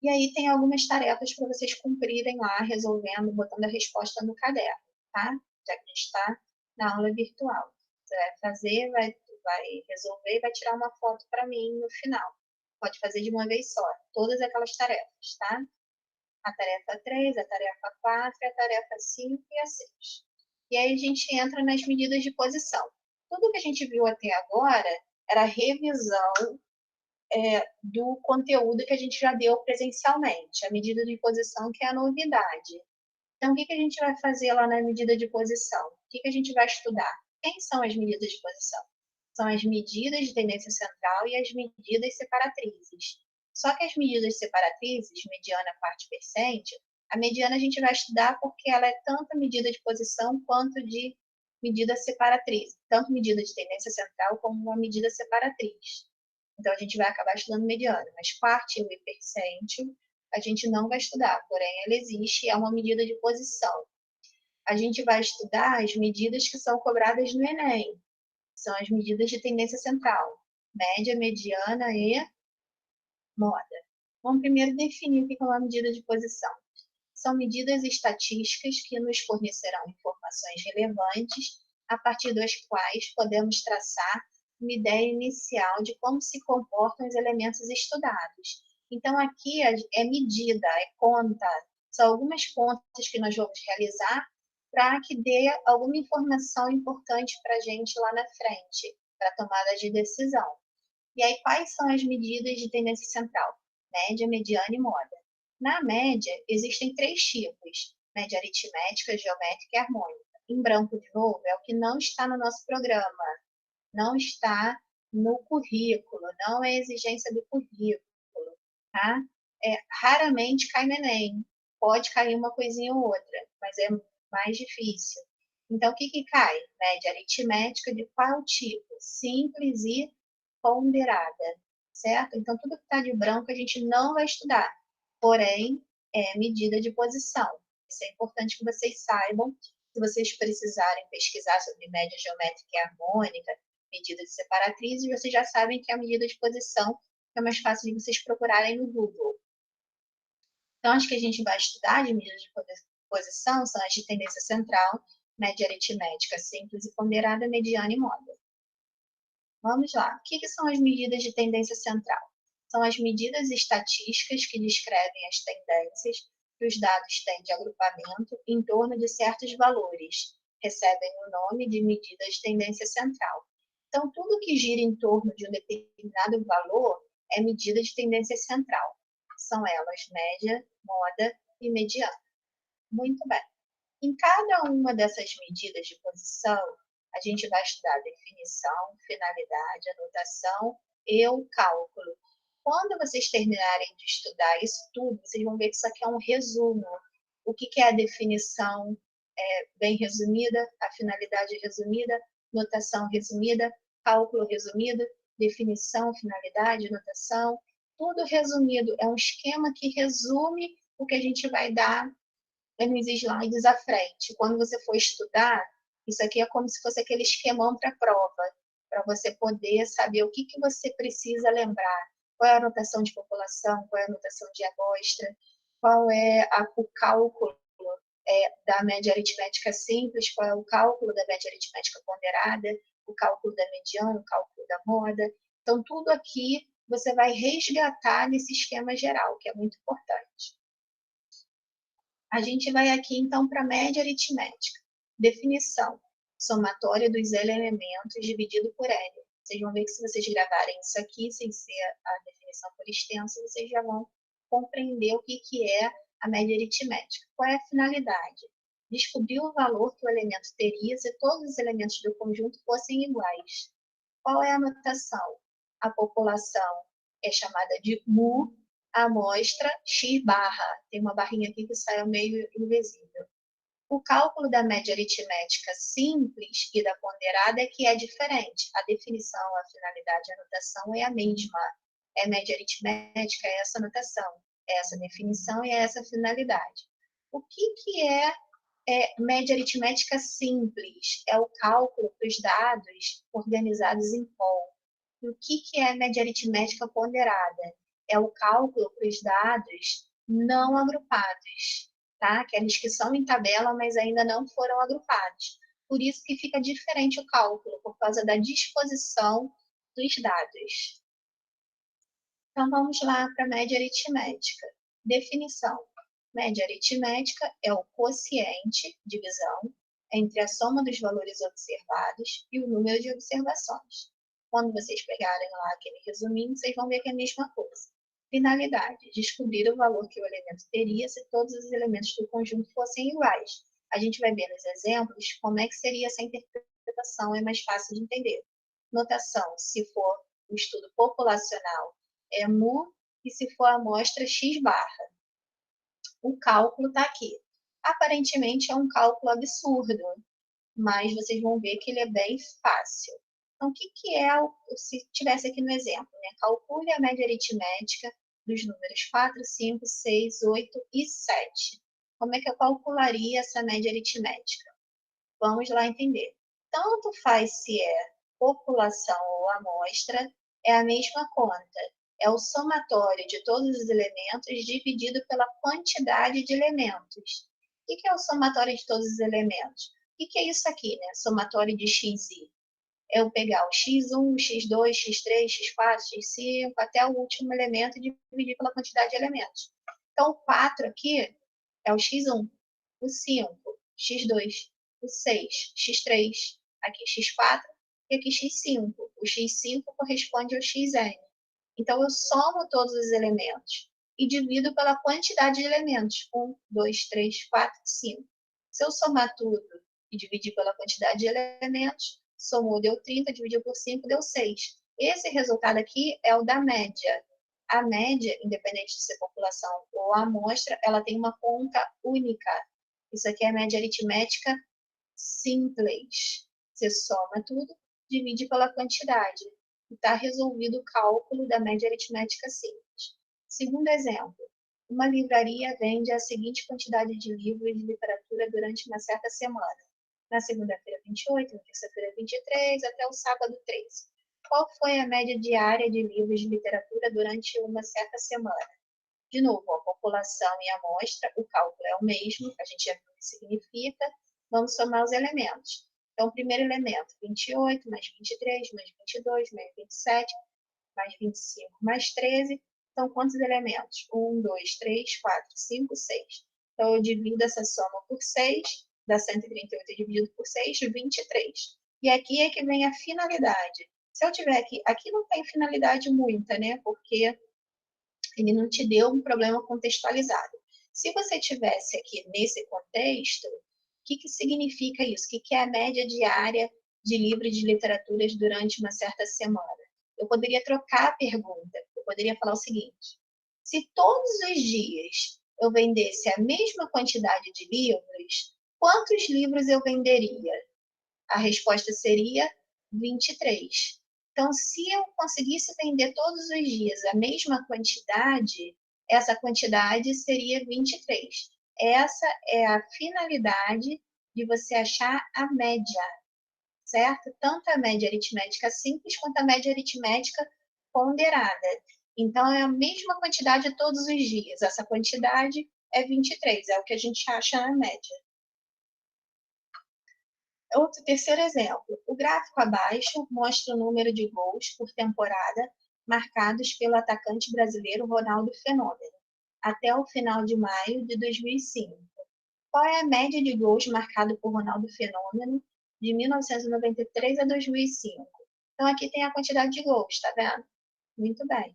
E aí tem algumas tarefas para vocês cumprirem lá, resolvendo, botando a resposta no caderno, tá? Já que a gente está na aula virtual. Você vai fazer, vai resolver e vai tirar uma foto para mim no final. Pode fazer de uma vez só, todas aquelas tarefas, tá? A tarefa 3, a tarefa 4, a tarefa 5 e a 6. E aí a gente entra nas medidas de posição. Tudo que a gente viu até agora era revisão do conteúdo que a gente já deu presencialmente, a medida de posição que é a novidade. Então, o que a gente vai fazer lá na medida de posição? O que a gente vai estudar? Quem são as medidas de posição? São as medidas de tendência central e as medidas separatrizes. Só que as medidas separatrizes, mediana, parte percente, a mediana a gente vai estudar porque ela é tanto a medida de posição quanto de medida separatriz, tanto medida de tendência central como uma medida separatriz. Então, a gente vai acabar estudando mediana, mas parte e percente a gente não vai estudar, porém ela existe e é uma medida de posição. A gente vai estudar as medidas que são cobradas no Enem, são as medidas de tendência central, média, mediana e moda. Vamos primeiro definir o que é uma medida de posição. São medidas estatísticas que nos fornecerão informações relevantes a partir das quais podemos traçar uma ideia inicial de como se comportam os elementos estudados. Então, aqui é medida, é conta, são algumas contas que nós vamos realizar para que dê alguma informação importante para a gente lá na frente, para tomada de decisão. E aí, quais são as medidas de tendência central? Média, mediana e moda. Na média, existem 3 tipos: média aritmética, geométrica e harmônica. Em branco, de novo, é o que não está no nosso programa, não está no currículo, não é exigência do currículo, tá? Raramente cai no Enem, pode cair uma coisinha ou outra, mas é mais difícil. Então, o que cai? Média aritmética de qual tipo? Simples e ponderada, certo? Então, tudo que está de branco a gente não vai estudar, porém, é medida de posição. Isso é importante que vocês saibam. Se vocês precisarem pesquisar sobre média geométrica e harmônica, medida de separatrizes, vocês já sabem que é a medida de posição é mais fácil de vocês procurarem no Google. Então, as que a gente vai estudar de medidas de posição são as de tendência central, média aritmética, simples e ponderada, mediana e moda. Vamos lá. O que são as medidas de tendência central? São as medidas estatísticas que descrevem as tendências que os dados têm de agrupamento em torno de certos valores. Recebem o nome de medidas de tendência central. Então, tudo que gira em torno de um determinado valor é medida de tendência central. São elas média, moda e mediana. Muito bem. Em cada uma dessas medidas de posição, a gente vai estudar definição, finalidade, anotação e o cálculo. Quando vocês terminarem de estudar isso tudo, vocês vão ver que isso aqui é um resumo. O que é a definição bem resumida, a finalidade resumida, notação resumida, cálculo resumido, definição, finalidade, notação, tudo resumido. É um esquema que resume o que a gente vai dar nos slides à frente. Quando você for estudar, isso aqui é como se fosse aquele esquemão para a prova, para você poder saber o que você precisa lembrar. Qual é a anotação de população, qual é a anotação de amostra, qual é o cálculo da média aritmética simples, qual é o cálculo da média aritmética ponderada, o cálculo da mediana, o cálculo da moda. Então, tudo aqui você vai resgatar nesse esquema geral, que é muito importante. A gente vai aqui, então, para a média aritmética. Definição: somatória dos elementos dividido por N. Vocês vão ver que se vocês gravarem isso aqui, sem ser a definição por extenso, vocês já vão compreender o que é a média aritmética. Qual é a finalidade? Descobrir o valor que o elemento teria se todos os elementos do conjunto fossem iguais. Qual é a notação? A população é chamada de mu, a amostra x barra. Tem uma barrinha aqui que sai ao meio invisível. O cálculo da média aritmética simples e da ponderada é que é diferente. A definição, a finalidade e a notação é a mesma. É média aritmética, é essa notação, é essa definição e é essa finalidade. O que é média aritmética simples? É o cálculo dos dados organizados em pol. E o que é média aritmética ponderada? É o cálculo para os dados não agrupados, tá? Aqueles que são em tabela, mas ainda não foram agrupados. Por isso que fica diferente o cálculo, por causa da disposição dos dados. Então, vamos lá para a média aritmética. Definição: média aritmética é o quociente, divisão, entre a soma dos valores observados e o número de observações. Quando vocês pegarem lá aquele resuminho, vocês vão ver que é a mesma coisa. Finalidade: descobrir o valor que o elemento teria se todos os elementos do conjunto fossem iguais. A gente vai ver nos exemplos como é que seria essa interpretação, é mais fácil de entender. Notação: se for o estudo populacional, é mu, e se for a amostra, x barra. O cálculo está aqui. Aparentemente é um cálculo absurdo, mas vocês vão ver que ele é bem fácil. Então, o que é, se tivesse aqui no exemplo, né? Calcule a média aritmética dos números 4, 5, 6, 8 e 7. Como é que eu calcularia essa média aritmética? Vamos lá entender. Tanto faz se é população ou amostra, é a mesma conta. É o somatório de todos os elementos dividido pela quantidade de elementos. O que é o somatório de todos os elementos? O que é isso aqui, né? Somatório de xi. É eu pegar o x1, o x2, x3, x4, x5, até o último elemento e dividir pela quantidade de elementos. Então, o 4 aqui é o x1, o 5, x2, o 6, x3, aqui x4 e aqui x5. O x5 corresponde ao xn. Então, eu somo todos os elementos e divido pela quantidade de elementos. 1, 2, 3, 4, 5. Se eu somar tudo e dividir pela quantidade de elementos, somou, deu 30, dividiu por 5, deu 6. Esse resultado aqui é o da média. A média, independente de ser população ou amostra, ela tem uma conta única. Isso aqui é a média aritmética simples. Você soma tudo, divide pela quantidade. E está resolvido o cálculo da média aritmética simples. Segundo exemplo, uma livraria vende a seguinte quantidade de livros de literatura durante uma certa semana. Na segunda-feira, 28, na terça-feira, 23, até o sábado, 13. Qual foi a média diária de livros de literatura durante uma certa semana? De novo, a população e a amostra, o cálculo é o mesmo, a gente já viu o que significa. Vamos somar os elementos. Então, o primeiro elemento, 28, mais 23, mais 22, mais 27, mais 25, mais 13. Então, quantos elementos? 1, 2, 3, 4, 5, 6. Então, eu divido essa soma por 6, dá 138 dividido por 6, 23. E aqui é que vem a finalidade. Se eu tiver aqui não tem finalidade muita, né? Porque ele não te deu um problema contextualizado. Se você tivesse aqui nesse contexto, o que significa isso? O que é a média diária de livros de literaturas durante uma certa semana? Eu poderia trocar a pergunta. Eu poderia falar o seguinte: se todos os dias eu vendesse a mesma quantidade de livros, quantos livros eu venderia? A resposta seria 23. Então, se eu conseguisse vender todos os dias a mesma quantidade, essa quantidade seria 23. Essa é a finalidade de você achar a média, certo? Tanto a média aritmética simples quanto a média aritmética ponderada. Então, é a mesma quantidade todos os dias. Essa quantidade é 23, é o que a gente acha na média. Outro terceiro exemplo. O gráfico abaixo mostra o número de gols por temporada marcados pelo atacante brasileiro Ronaldo Fenômeno, até o final de maio de 2005. Qual é a média de gols marcado por Ronaldo Fenômeno de 1993 a 2005? Então, aqui tem a quantidade de gols, tá vendo? Muito bem.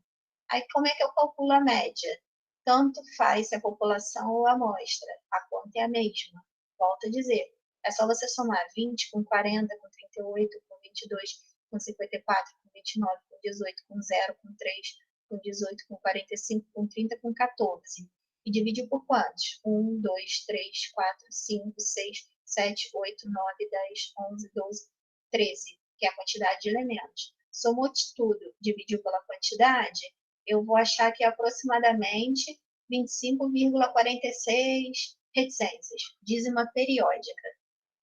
Aí, como é que eu calculo a média? Tanto faz se a população ou a amostra. A conta é a mesma. Volto a dizer. É só você somar 20 com 40, com 38, com 22, com 54, com 29, com 18, com 0, com 3, com 18, com 45, com 30, com 14. E dividir por quantos? 1, 2, 3, 4, 5, 6, 7, 8, 9, 10, 11, 12, 13, que é a quantidade de elementos. Somou tudo, dividiu pela quantidade, eu vou achar que é aproximadamente 25,46 reticências, dízima periódica.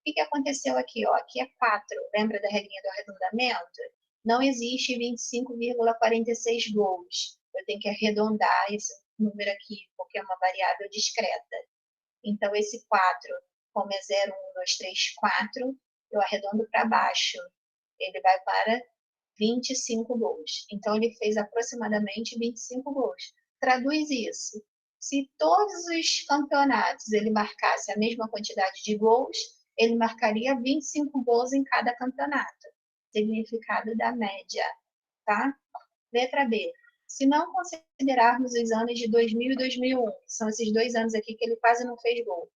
O que aconteceu aqui? Ó? Aqui é 4, lembra da regrinha do arredondamento? Não existe 25,46 gols. Eu tenho que arredondar esse número aqui, porque é uma variável discreta. Então, esse 4, como é 0, 1, 2, 3, 4, eu arredondo para baixo. Ele vai para 25 gols. Então, ele fez aproximadamente 25 gols. Traduz isso. Se todos os campeonatos ele marcasse a mesma quantidade de gols, ele marcaria 25 gols em cada campeonato. Significado da média, tá? Letra B. Se não considerarmos os anos de 2000 e 2001, que são esses 2 anos aqui que ele quase não fez gol,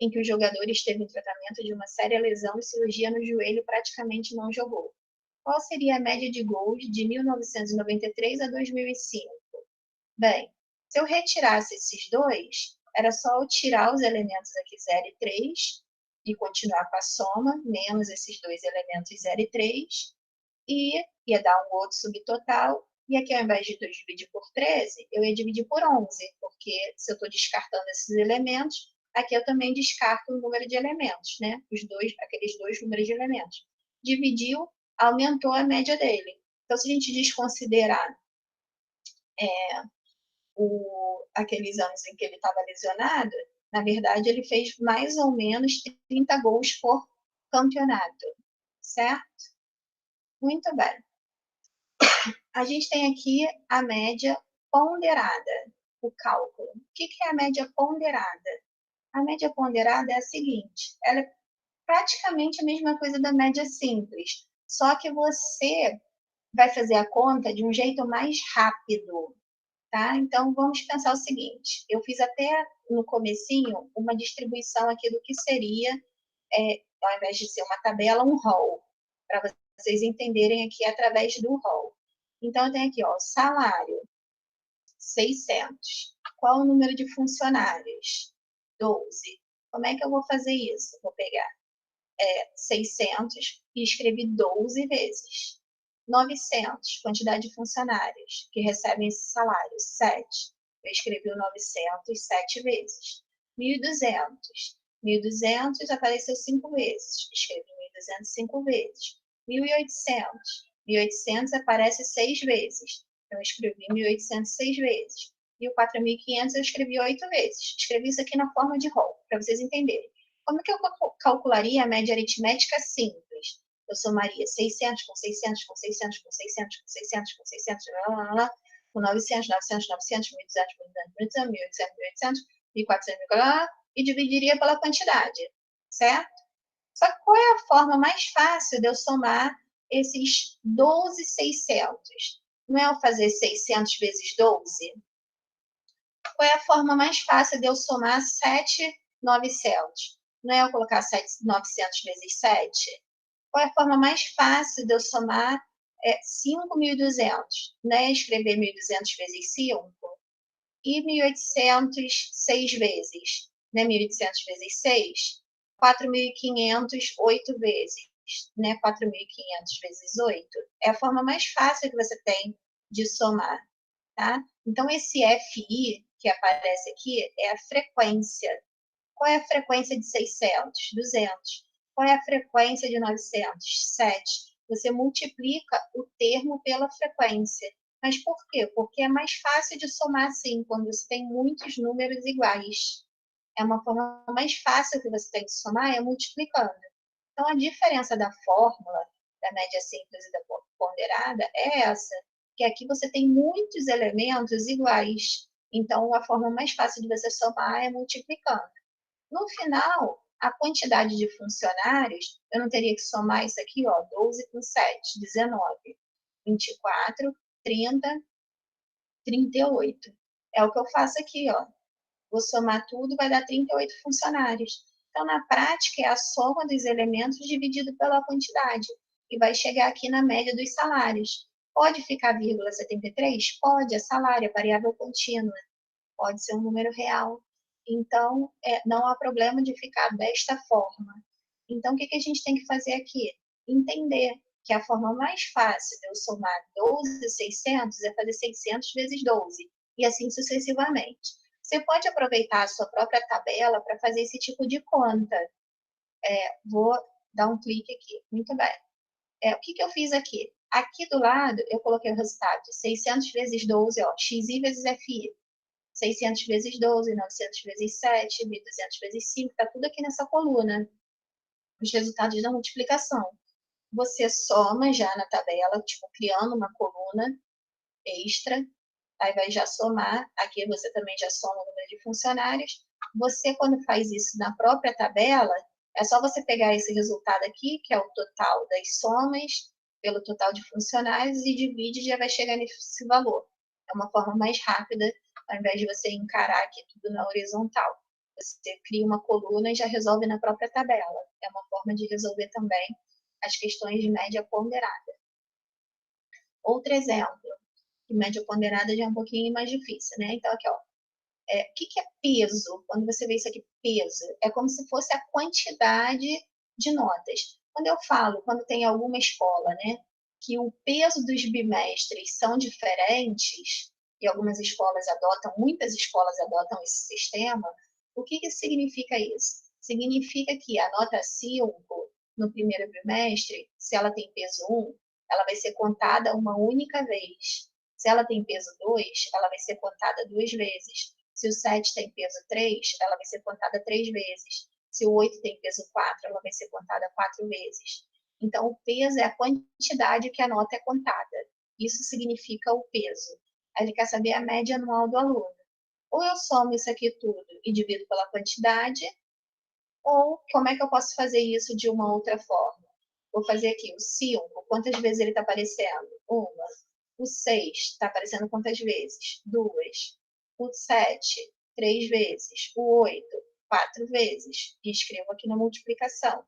em que o jogador esteve em tratamento de uma séria lesão e cirurgia no joelho e praticamente não jogou. Qual seria a média de gols de 1993 a 2005? Bem, se eu retirasse esses dois, era só eu tirar os elementos aqui 0 e 3 e continuar com a soma, menos esses dois elementos 0 e 3, e ia dar um outro subtotal, e aqui ao invés de dividir por 13, eu ia dividir por 11, porque se eu estou descartando esses elementos, aqui eu também descarto o número de elementos, né? Aqueles dois números de elementos. Dividiu, aumentou a média dele. Então, se a gente desconsiderar aqueles anos em que ele estava lesionado, na verdade, ele fez mais ou menos 30 gols por campeonato, certo? Muito bem. A gente tem aqui a média ponderada, o cálculo. O que é a média ponderada? A média ponderada é a seguinte, ela é praticamente a mesma coisa da média simples, só que você vai fazer a conta de um jeito mais rápido, tá? Então, vamos pensar o seguinte, eu fiz até no comecinho uma distribuição aqui do que seria, ao invés de ser uma tabela, um rol, para vocês entenderem aqui através do rol. Então, eu tenho aqui, ó, salário, 600. Qual o número de funcionários? 12. Como é que eu vou fazer isso? Vou pegar 600 e escrevi 12 vezes. 900, quantidade de funcionários que recebem esse salário, 7. Eu escrevi o 900 7 vezes. 1.200. 1.200 apareceu 5 vezes. Escrevi 1.200 5 vezes. 1.800. 1.800 aparece 6 vezes. Então, eu escrevi 1.800 6 vezes. E o 4.500 eu escrevi 8 vezes. Escrevi isso aqui na forma de rol, para vocês entenderem. Como que eu calcularia a média aritmética simples? Eu somaria 600 com 600, com 600, com 600, com 600, com 600, com 900, 900, 900, 1.200, 1.200, 1.200, 1.800, 1.800, 1.400, e dividiria pela quantidade, certo? Só que qual é a forma mais fácil de eu somar esses 12.600? Não é eu fazer 600 vezes 12? Qual é a forma mais fácil de eu somar 7.900? Não é eu colocar 900 vezes 7? Qual é a forma mais fácil de eu somar 5.200? Não é escrever 1.200 vezes 5? E 1.800 6 vezes? Não é 1.800 vezes 6? 4.500 8 vezes? Né? 4.500 vezes 8? É a forma mais fácil que você tem de somar. Tá? Então, esse FI que aparece aqui é a frequência. Qual é a frequência de 600? 200. Qual é a frequência de 900? 7. Você multiplica o termo pela frequência. Mas por quê? Porque é mais fácil de somar assim, quando você tem muitos números iguais. É uma forma mais fácil que você tem de somar, é multiplicando. Então, a diferença da fórmula da média simples e da ponderada é essa, que aqui você tem muitos elementos iguais. Então, a forma mais fácil de você somar é multiplicando. No final, a quantidade de funcionários, eu não teria que somar isso aqui, ó, 12 com 7, 19, 24, 30, 38. É o que eu faço aqui, ó. Vou somar tudo, vai dar 38 funcionários. Então, na prática, é a soma dos elementos dividido pela quantidade, e vai chegar aqui na média dos salários. Pode ficar 0,73? Pode, é salário, é variável contínua. Pode ser um número real. Então, não há problema de ficar desta forma. Então, o que a gente tem que fazer aqui? Entender que a forma mais fácil de eu somar 12.600 é fazer 600 vezes 12, e assim sucessivamente. Você pode aproveitar a sua própria tabela para fazer esse tipo de conta. Vou dar um clique aqui. Muito bem. O que eu fiz aqui? Aqui do lado, eu coloquei o resultado de 600 vezes 12, ó, xi vezes fi. 600 vezes 12, 900 vezes 7, 1.200 vezes 5, está tudo aqui nessa coluna. Os resultados da multiplicação. Você soma já na tabela, tipo, criando uma coluna extra, aí vai já somar, aqui você também já soma o número de funcionários. Você, quando faz isso na própria tabela, É só você pegar esse resultado aqui, que é o total das somas, pelo total de funcionários, e divide e já vai chegar nesse valor. É uma forma mais rápida, ao invés de você encarar aqui tudo na horizontal. Você cria uma coluna e já resolve na própria tabela. É uma forma de resolver também as questões de média ponderada. Outro exemplo, que média ponderada já é um pouquinho mais difícil, né? Então, aqui, ó. O que é peso? Quando você vê isso aqui, peso, é como se fosse a quantidade de notas. Quando eu falo, quando tem alguma escola, né, que o peso dos bimestres são diferentes, e algumas escolas adotam, muitas escolas adotam esse sistema, o que significa isso? Significa que a nota 5 no primeiro bimestre, se ela tem peso 1, ela vai ser contada uma única vez. Se ela tem peso 2, ela vai ser contada 2 vezes. Se o 7 tem peso 3, ela vai ser contada 3 vezes. Se o 8 tem peso 4, ela vai ser contada 4 vezes. Então, o peso é a quantidade que a nota é contada. Isso significa o peso. Aí ele quer saber a média anual do aluno. Ou eu somo isso aqui tudo e divido pela quantidade, ou como é que eu posso fazer isso de uma outra forma? Vou fazer aqui o 5, quantas vezes ele está aparecendo? Uma. O 6 está aparecendo quantas vezes? 2. O 7, 3 vezes. O 8, 4 vezes. E escrevo aqui na multiplicação.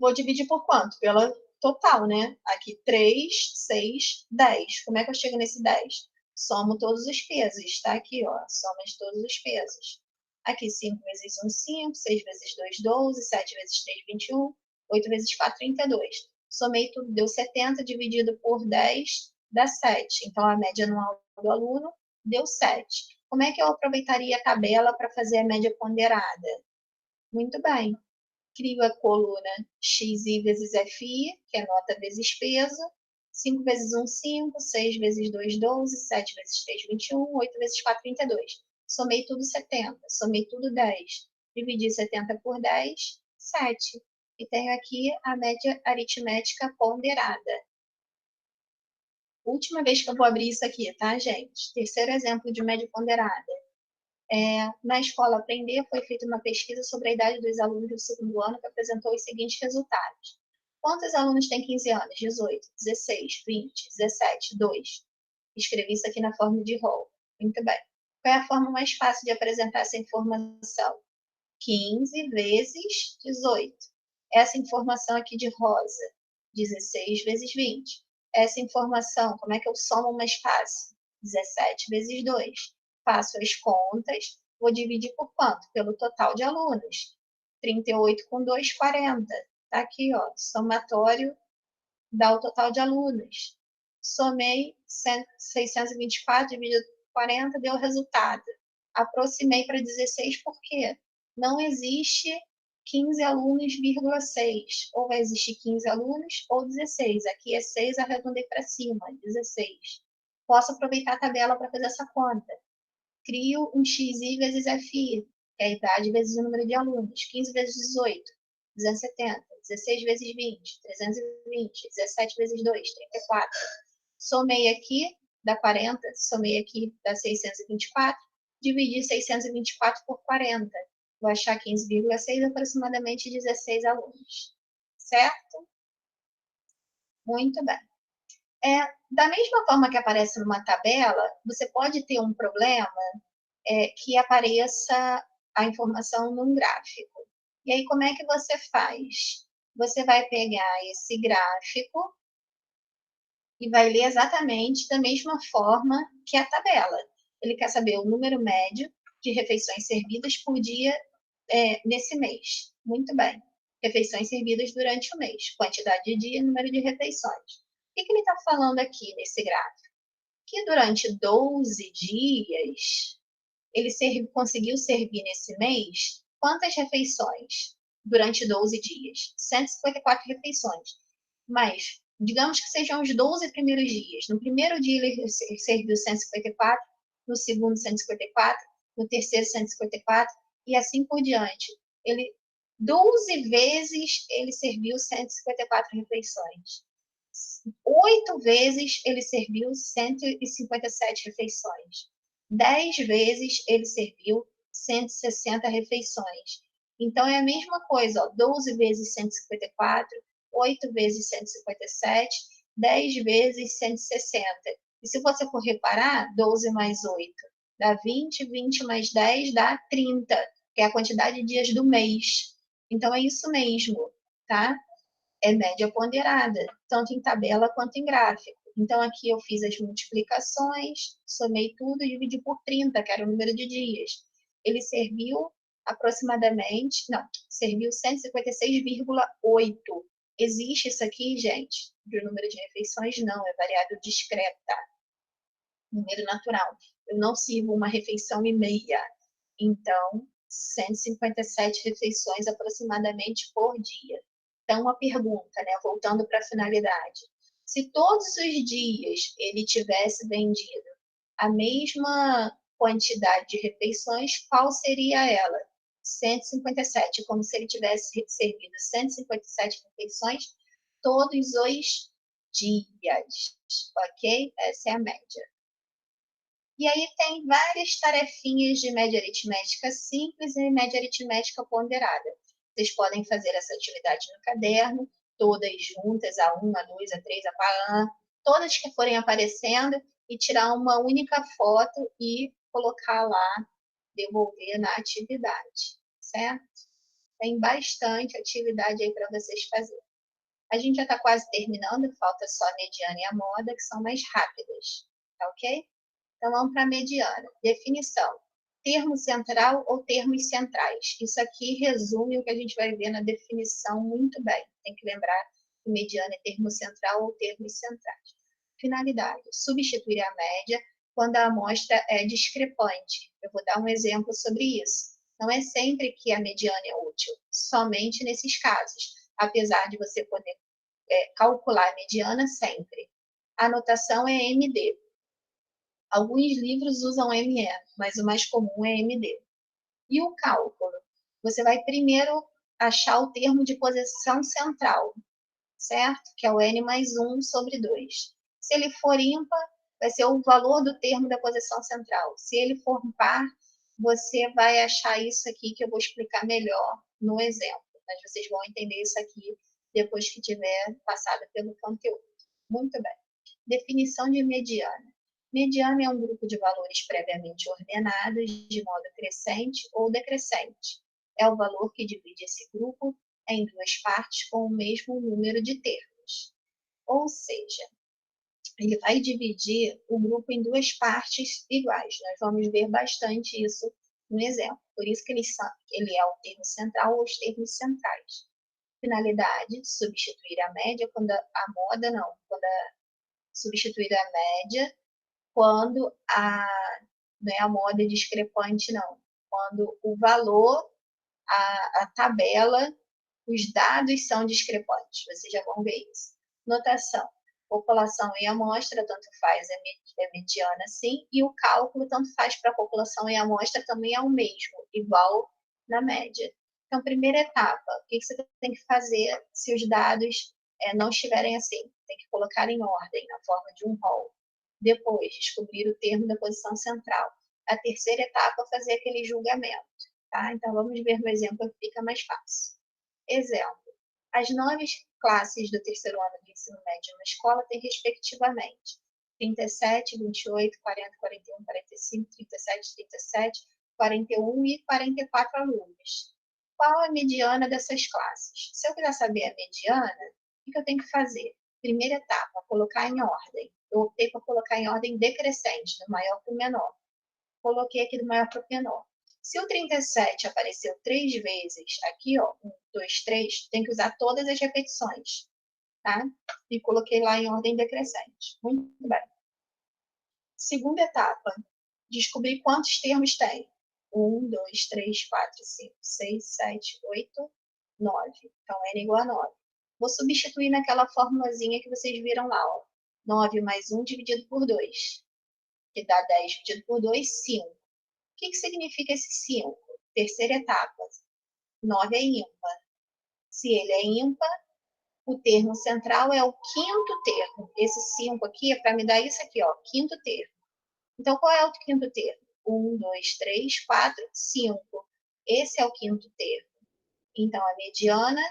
Vou dividir por quanto? Pela total, né? Aqui 3, 6, 10. Como é que eu chego nesse 10? Somo todos os pesos, tá? Aqui, ó, soma de todos os pesos. Aqui, 5 vezes 1, 5, 6 vezes 2, 12, 7 vezes 3, 21, 8 vezes 4, 32. Somei tudo, deu 70, dividido por 10, dá 7. Então, a média anual do aluno deu 7. Como é que eu aproveitaria a tabela para fazer a média ponderada? Muito bem. Crio a coluna XI vezes FI, que é nota vezes peso. 5 vezes 1, 5. 6 vezes 2, 12. 7 vezes 3, 21. 8 vezes 4, 32. Somei tudo 70. Somei tudo 10. Dividi 70 por 10, 7. E tenho aqui a média aritmética ponderada. Última vez que eu vou abrir isso aqui, tá, gente? Terceiro exemplo de média ponderada. Na escola Aprender, foi feita uma pesquisa sobre a idade dos alunos do segundo ano que apresentou os seguintes resultados. Quantos alunos têm 15 anos? 18, 16, 20, 17, 2. Escrevi isso aqui na forma de rol. Muito bem. Qual é a forma mais fácil de apresentar essa informação? 15 vezes 18. Essa informação aqui de rosa, 16 vezes 20. Essa informação, como é que eu somo mais fácil? 17 vezes 2. Faço as contas, vou dividir por quanto? Pelo total de alunos. 38 com 2, 40. Tá aqui, ó, somatório dá o total de alunos. Somei 624 dividido por 40, deu o resultado. Aproximei para 16, por quê? Não existe 15 alunos, vírgula 6. Ou vai existir 15 alunos ou 16. Aqui é 6, arredondei para cima, 16. Posso aproveitar a tabela para fazer essa conta. Crio um XI vezes FI, que é a idade vezes o número de alunos. 15 vezes 18, 270. 16 vezes 20, 320. 17 vezes 2, 34. Somei aqui, dá 40. Somei aqui, dá 624. Dividi 624 por 40. Vou achar 15,6, aproximadamente 16 alunos. Certo? Muito bem. Da mesma forma que aparece numa tabela, você pode ter um problema que apareça a informação num gráfico. E aí, como é que você faz? Você vai pegar esse gráfico e vai ler exatamente da mesma forma que a tabela. Ele quer saber o número médio de refeições servidas por dia nesse mês. Muito bem. Refeições servidas durante o mês. Quantidade de dia e número de refeições. O que ele está falando aqui nesse gráfico? Que durante 12 dias, ele conseguiu servir nesse mês quantas refeições durante 12 dias? 154 refeições. Mas, digamos que sejam os 12 primeiros dias. No primeiro dia ele serviu 154, no segundo 154, no terceiro 154 e assim por diante. 12 vezes ele serviu 154 refeições. 8 vezes ele serviu 157 refeições. 10 vezes ele serviu 160 refeições. Então, é a mesma coisa, ó, 12 vezes 154, 8 vezes 157, 10 vezes 160. E se você for reparar, 12 mais 8 dá 20, 20 mais 10 dá 30, que é a quantidade de dias do mês. Então, é isso mesmo, tá? É média ponderada, tanto em tabela quanto em gráfico. Então, aqui eu fiz as multiplicações, somei tudo e dividi por 30, que era o número de dias. Ele serviu aproximadamente, não, serviu 156,8. Existe isso aqui, gente, de número de refeições? Não, é variável discreta, número natural. Eu não sirvo uma refeição e meia. Então, 157 refeições aproximadamente por dia. Então, uma pergunta, né? Voltando para a finalidade. Se todos os dias ele tivesse vendido a mesma quantidade de refeições, qual seria ela? 157, como se ele tivesse servido 157 refeições todos os dias, ok? Essa é a média. E aí tem várias tarefinhas de média aritmética simples e média aritmética ponderada. Vocês podem fazer essa atividade no caderno, todas juntas, a 1, a 2, a 3, a 4, todas que forem aparecendo, e tirar uma única foto e colocar lá, devolver na atividade, certo? Tem bastante atividade aí para vocês fazerem. A gente já está quase terminando, falta só a mediana e a moda, que são mais rápidas, tá ok? Então, vamos para a mediana. Definição. Termo central ou termos centrais. Isso aqui resume o que a gente vai ver na definição muito bem. Tem que lembrar que mediana é termo central ou termos centrais. Finalidade. Substituir a média quando a amostra é discrepante. Eu vou dar um exemplo sobre isso. Não é sempre que a mediana é útil, somente nesses casos, apesar de você poder calcular a mediana sempre. A anotação é MD. Alguns livros usam ME, mas o mais comum é MD. E o cálculo? Você vai primeiro achar o termo de posição central, certo? Que é o N mais 1 sobre 2. Se ele for ímpar, vai ser o valor do termo da posição central. Se ele for par, você vai achar isso aqui que eu vou explicar melhor no exemplo. Mas vocês vão entender isso aqui depois que tiver passado pelo conteúdo. Muito bem. Definição de mediana. Mediana é um grupo de valores previamente ordenados de modo crescente ou decrescente. É o valor que divide esse grupo em duas partes com o mesmo número de termos. Ou seja, ele vai dividir o grupo em duas partes iguais. Nós vamos ver bastante isso no exemplo. Por isso que ele é o termo central ou os termos centrais. Finalidade, substituir a média quando a moda não, quando substituir a média quando não é a moda é discrepante, não. Quando o valor, a tabela, os dados são discrepantes. Vocês já vão ver isso. Notação. População e amostra, tanto faz, é mediana sim, e o cálculo, tanto faz para a população e amostra, também é o mesmo, igual na média. Então, primeira etapa, o que você tem que fazer se os dados não estiverem assim? Tem que colocar em ordem, na forma de um rol. Depois, descobrir o termo da posição central. A terceira etapa, fazer aquele julgamento. Tá? Então, vamos ver no exemplo que fica mais fácil. Exemplo. As 9 classes do terceiro ano do ensino médio na escola têm, respectivamente, 37, 28, 40, 41, 45, 37, 37, 41 e 44 alunos. Qual a mediana dessas classes? Se eu quiser saber a mediana, o que eu tenho que fazer? Primeira etapa, colocar em ordem. Eu optei por colocar em ordem decrescente, do maior para o menor. Coloquei aqui do maior para o menor. Se o 37 apareceu 3 vezes, aqui, ó, 1, 2, 3, tem que usar todas as repetições, tá? E coloquei lá em ordem decrescente. Muito bem. Segunda etapa, descobrir quantos termos tem. 1, 2, 3, 4, 5, 6, 7, 8, 9. Então, N igual a 9. Vou substituir naquela formulazinha que vocês viram lá, ó. 9 mais 1 dividido por 2, que dá 10 dividido por 2, 5. O que significa esse 5? Terceira etapa. 9 é ímpar. Se ele é ímpar, o termo central é o quinto termo. Esse 5 aqui é para me dar isso aqui, ó, quinto termo. Então, qual é o quinto termo? 1, 2, 3, 4, 5. Esse é o quinto termo. Então, a mediana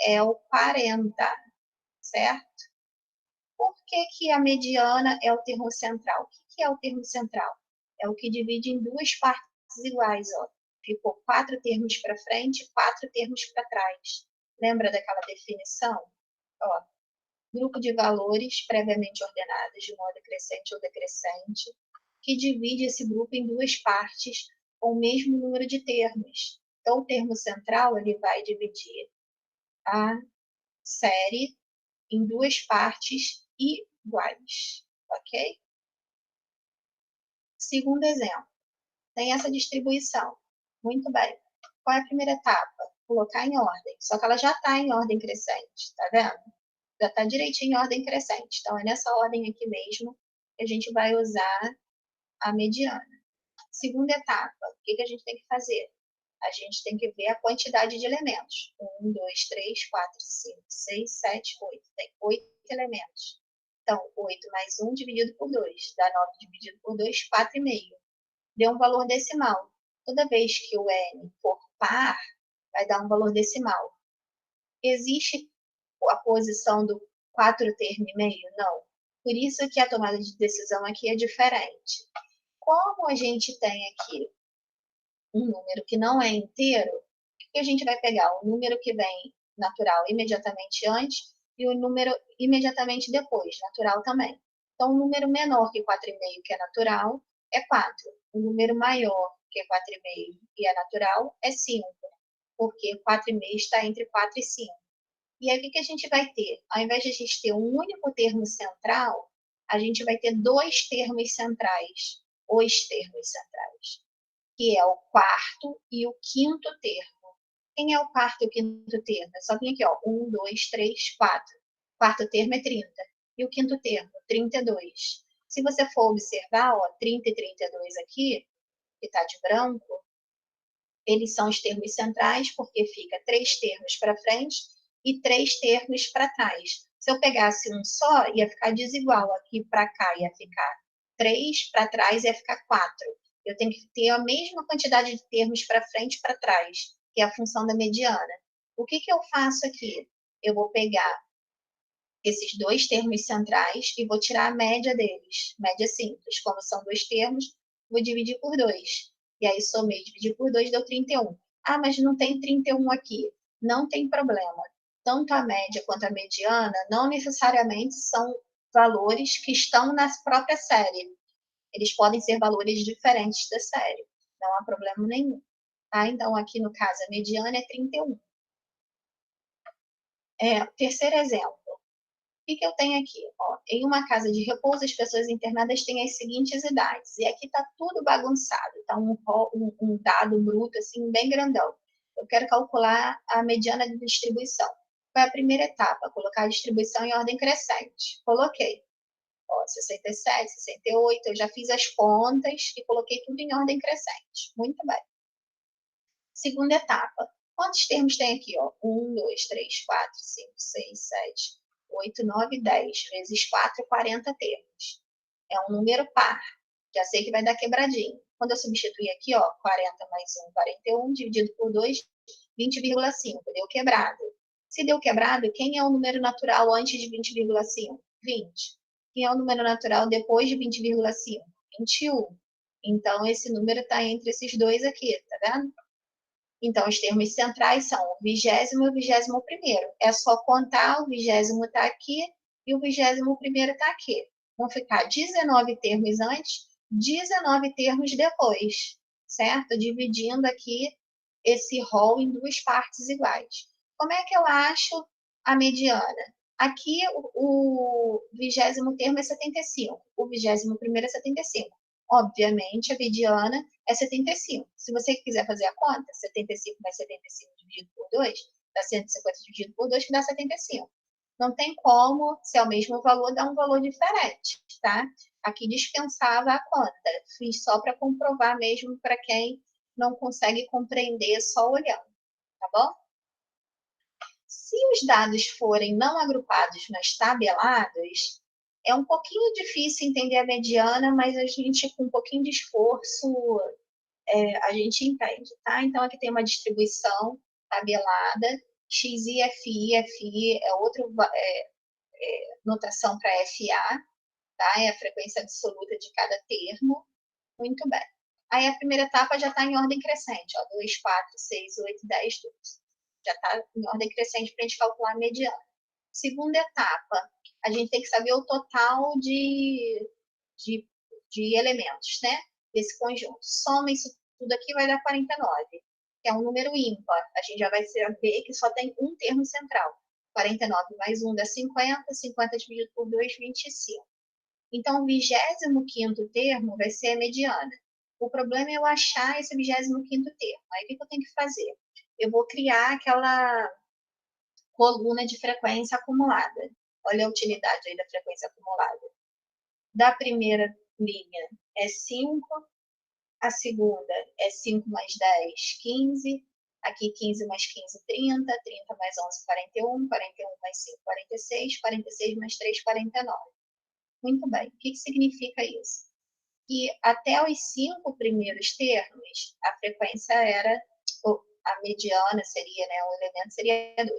é o 40, certo? Por que que a mediana é o termo central? O que é o termo central? É o que divide em duas partes iguais, ó. Ficou 4 termos para frente, 4 termos para trás. Lembra daquela definição? Ó, grupo de valores previamente ordenados de modo crescente ou decrescente, que divide esse grupo em duas partes com o mesmo número de termos. Então, o termo central ele vai dividir a série em duas partes iguais, ok? Segundo exemplo, tem essa distribuição. Muito bem. Qual é a primeira etapa? Colocar em ordem. Só que ela já está em ordem crescente, tá vendo? Já está direitinho em ordem crescente. Então, é nessa ordem aqui mesmo que a gente vai usar a mediana. Segunda etapa, o que a gente tem que fazer? A gente tem que ver a quantidade de elementos. 1, 2, 3, 4, 5, 6, 7, 8. Tem 8 elementos. Então, 8 mais 1 dividido por 2. Dá 9 dividido por 2, 4,5. Deu um valor decimal. Toda vez que o n for par, vai dar um valor decimal. Existe a posição do 4 termo e meio? Não. Por isso que a tomada de decisão aqui é diferente. Como a gente tem aqui um número que não é inteiro, o que a gente vai pegar? O número que vem natural imediatamente antes e o número imediatamente depois, natural também. Então, um número menor que 4,5, que é natural, é 4. O número maior que 4,5 e é natural é 5, porque 4,5 está entre 4 e 5. E aí, o que a gente vai ter? Ao invés de a gente ter um único termo central, a gente vai ter dois termos centrais, os termos centrais, que é o quarto e o quinto termo. Quem é o quarto e o quinto termo? É só vir aqui, ó, 1, 2, 3, 4. O quarto termo é 30. E o quinto termo, 32. Se você for observar, ó, 30 e 32 aqui, que está de branco, eles são os termos centrais, porque fica 3 termos para frente e 3 termos para trás. Se eu pegasse um só, ia ficar desigual. Aqui para cá ia ficar 3, para trás ia ficar 4. Eu tenho que ter a mesma quantidade de termos para frente e para trás, que é a função da mediana. O que eu faço aqui? Eu vou pegar esses dois termos centrais e vou tirar a média deles. Média simples. Como são dois termos, vou dividir por 2. E aí somei, dividir por 2 deu 31. Ah, mas não tem 31 aqui. Não tem problema. Tanto a média quanto a mediana não necessariamente são valores que estão na própria série. Eles podem ser valores diferentes da série. Não há problema nenhum. Tá? Então, aqui no caso, a mediana é 31. Terceiro exemplo. O que eu tenho aqui? Ó, em uma casa de repouso, as pessoas internadas têm as seguintes idades. E aqui está tudo bagunçado. Está um dado bruto, assim, bem grandão. Eu quero calcular a mediana de distribuição. Qual é a primeira etapa? Colocar a distribuição em ordem crescente. Coloquei. Ó, 67, 68, eu já fiz as contas e coloquei tudo em ordem crescente. Muito bem. Segunda etapa. Quantos termos tem aqui? Ó? 1, 2, 3, 4, 5, 6, 7, 8, 9, 10 vezes 4, 40 termos. É um número par. Já sei que vai dar quebradinho. Quando eu substituir aqui, ó, 40 mais 1, 41, dividido por 2, 20,5. Deu quebrado. Se deu quebrado, quem é o número natural antes de 20,5? 20. Quem é o número natural depois de 20,5? 21. Então, esse número está entre esses dois aqui, tá vendo? Então, os termos centrais são o 20º e o 21º. É só contar, o 20º está aqui e o 21º está aqui. Vão ficar 19 termos antes, 19 termos depois, certo? Dividindo aqui esse rol em duas partes iguais. Como é que eu acho a mediana? Aqui o 20º termo é 75, o 21º é 75. Obviamente, a mediana é 75. Se você quiser fazer a conta, 75 mais 75 dividido por 2, dá 150 dividido por 2, que dá 75. Não tem como, se é o mesmo valor, dar um valor diferente, tá? Aqui dispensava a conta. Fiz só para comprovar mesmo para quem não consegue compreender só olhando, tá bom? Se os dados forem não agrupados, mas tabelados, é um pouquinho difícil entender a mediana, mas a gente, com um pouquinho de esforço, a gente entende, tá? Então, aqui tem uma distribuição. tabelada, XI, FI, FI é outra notação para FA, tá? É a frequência absoluta de cada termo. Muito bem. Aí a primeira etapa já está em ordem crescente, ó, 2, 4, 6, 8, 10, 12. Já está em ordem crescente para a gente calcular a mediana. Segunda etapa, a gente tem que saber o total de elementos, né? Desse conjunto. Soma isso tudo aqui, vai dar 49, que é um número ímpar. A gente já vai saber que só tem um termo central. 49 mais 1 dá 50, 50 dividido por 2, 25. Então, o 25º termo vai ser a mediana. O problema é eu achar esse 25º termo. Aí, o que eu tenho que fazer? Eu vou criar aquela coluna de frequência acumulada. Olha a utilidade aí da frequência acumulada. Da primeira linha é 5, a segunda é 5 mais 10, 15, aqui 15 mais 15, 30, 30 mais 11, 41, 41 mais 5, 46, 46 mais 3, 49. Muito bem, o que significa isso? Que até os 5 primeiros termos, a frequência era, a mediana seria, né, o elemento seria 2.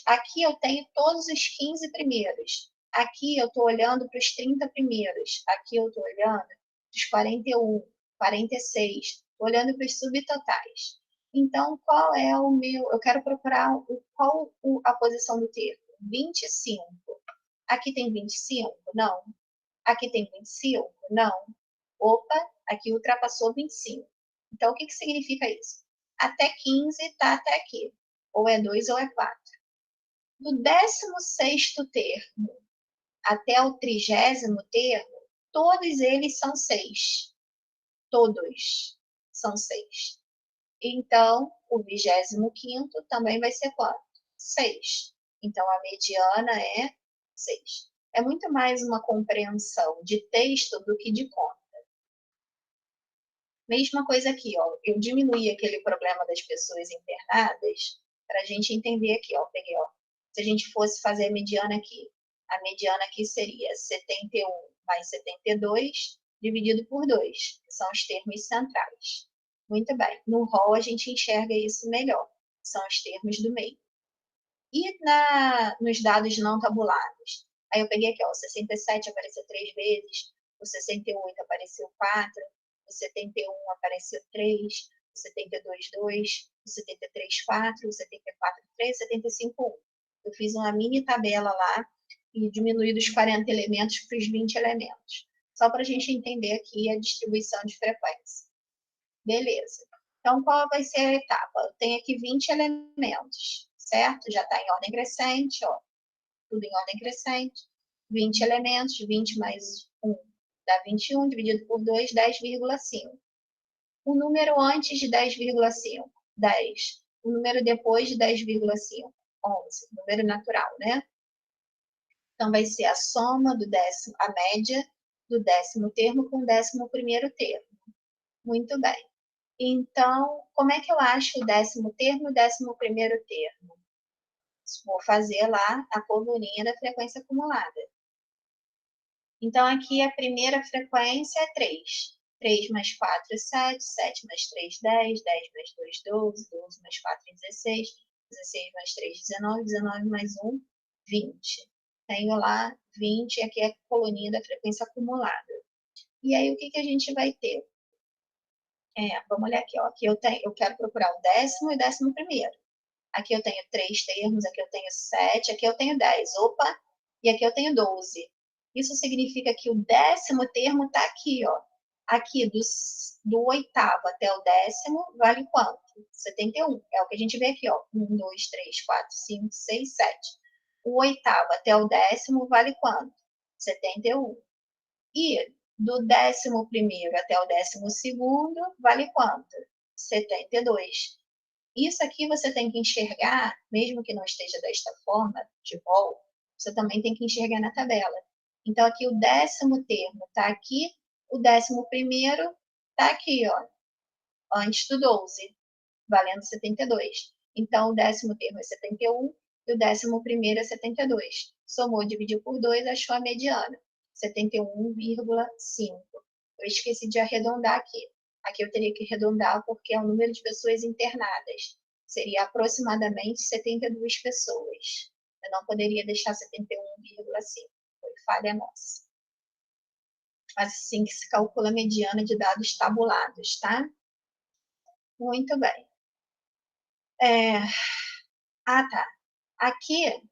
Aqui eu tenho todos os 15 primeiros. Aqui eu estou olhando para os 30 primeiros. Aqui eu estou olhando para os 41, 46. Estou olhando para os subtotais. Então, qual é o meu... Eu quero procurar qual a posição do termo. 25. Aqui tem 25? Não. Aqui tem 25? Não. Opa, aqui ultrapassou 25. Então, o que significa isso? Até 15 está até aqui. Ou é 2 ou é 4. Do 16º termo até o 30º termo, todos eles são 6. Todos são 6. Então, o 25º também vai ser quanto? 6. Então, a mediana é 6. É muito mais uma compreensão de texto do que de conta. Mesma coisa aqui, ó. Eu diminuí aquele problema das pessoas internadas para a gente entender aqui, ó. Peguei, ó. Se a gente fosse fazer a mediana aqui seria 71 mais 72 dividido por 2, que são os termos centrais. Muito bem. No rol a gente enxerga isso melhor. São os termos do meio. E nos dados não tabulados? Aí eu peguei aqui, ó, o 67 apareceu 3 vezes, o 68 apareceu 4, o 71 apareceu 3, o 72, 2, o 73, 4, o 74, 3, o 75, 1. Eu fiz uma mini tabela lá e diminuí dos 40 elementos para os 20 elementos. Só para a gente entender aqui a distribuição de frequência. Beleza. Então, qual vai ser a etapa? Eu tenho aqui 20 elementos, certo? Já está em ordem crescente, ó. Tudo em ordem crescente. 20 elementos, 20 mais 1 dá 21, dividido por 2, 10,5. O número antes de 10,5, 10. O número depois de 10,5, 11. Número natural, né? Então, vai ser a soma do décimo, a média do 10º termo com o 11º termo. Muito bem. Então, como é que eu acho o 10º termo e o 11º termo? Vou fazer lá a coluninha da frequência acumulada. Então, aqui a primeira frequência é 3. 3 mais 4 é 7, 7 mais 3, 10, 10 mais 2, 12, 12 mais 4 é 16, 16 mais 3, 19, 19 mais 1, 20. Tenho lá 20, aqui é a coluninha da frequência acumulada. E aí, o que a gente vai ter? Vamos olhar aqui, ó. Aqui eu quero procurar o 10º e o 11º. Aqui eu tenho 3 termos, aqui eu tenho 7, aqui eu tenho 10. Opa! E aqui eu tenho 12. Isso significa que o 10º termo está aqui, ó. Aqui, do 8º até o 10º, vale quanto? 71. É o que a gente vê aqui, ó. 1, 2, 3, 4, 5, 6, 7. O 8º até o 10º vale quanto? 71. E do 11º até o 12º, vale quanto? 72. Isso aqui você tem que enxergar, mesmo que não esteja desta forma, de rol, você também tem que enxergar na tabela. Então, aqui o 10º termo está aqui, o 11º está aqui, ó, antes do 12, valendo 72. Então, o 10º termo é 71 e o 11º é 72. Somou, dividiu por 2, achou a mediana, 71,5. Eu esqueci de arredondar aqui. Aqui eu teria que arredondar porque é o número de pessoas internadas. seria aproximadamente 72 pessoas. Eu não poderia deixar 71,5. Foi falha nossa. Assim que se calcula a mediana de dados tabulados, tá? Muito bem. Tá. Aqui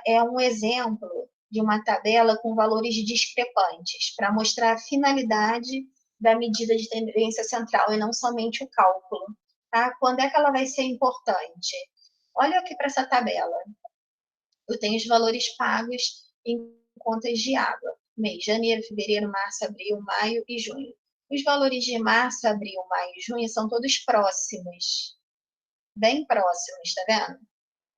é um exemplo de uma tabela com valores discrepantes, para mostrar a finalidade da medida de tendência central e não somente o cálculo. Tá? Quando é que ela vai ser importante? Olha aqui para essa tabela. Eu tenho os valores pagos em contas de água. Mês, janeiro, fevereiro, março, abril, maio e junho. Os valores de março, abril, maio e junho são todos próximos. Bem próximos, tá vendo?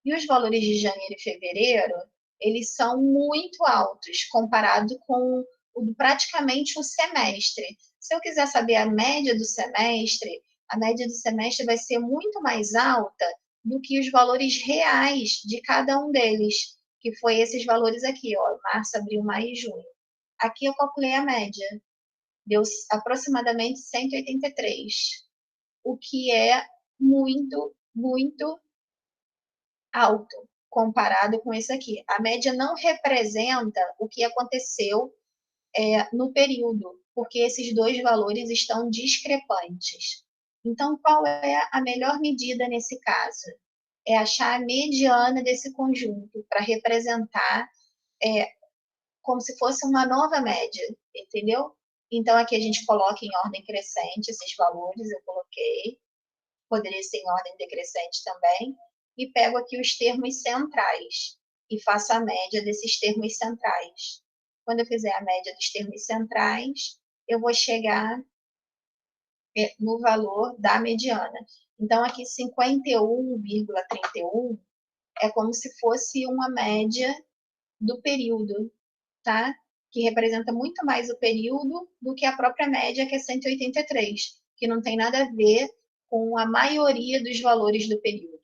E os valores de janeiro e fevereiro, eles são muito altos comparado com praticamente o semestre. Se eu quiser saber a média do semestre vai ser muito mais alta do que os valores reais de cada um deles, que foi esses valores aqui, ó, março, abril, maio e junho. Aqui eu calculei a média, deu aproximadamente 183, o que é muito, muito alto comparado com esse aqui. A média não representa o que aconteceu no período, porque esses dois valores estão discrepantes. Então, qual é a melhor medida nesse caso? É achar a mediana desse conjunto para representar como se fosse uma nova média, entendeu? Então, aqui a gente coloca em ordem crescente esses valores, eu coloquei, poderia ser em ordem decrescente também, e pego aqui os termos centrais e faço a média desses termos centrais. Quando eu fizer a média dos termos centrais, eu vou chegar no valor da mediana. Então, aqui 51,31 é como se fosse uma média do período, tá? Que representa muito mais o período do que a própria média, que é 183, que não tem nada a ver com a maioria dos valores do período.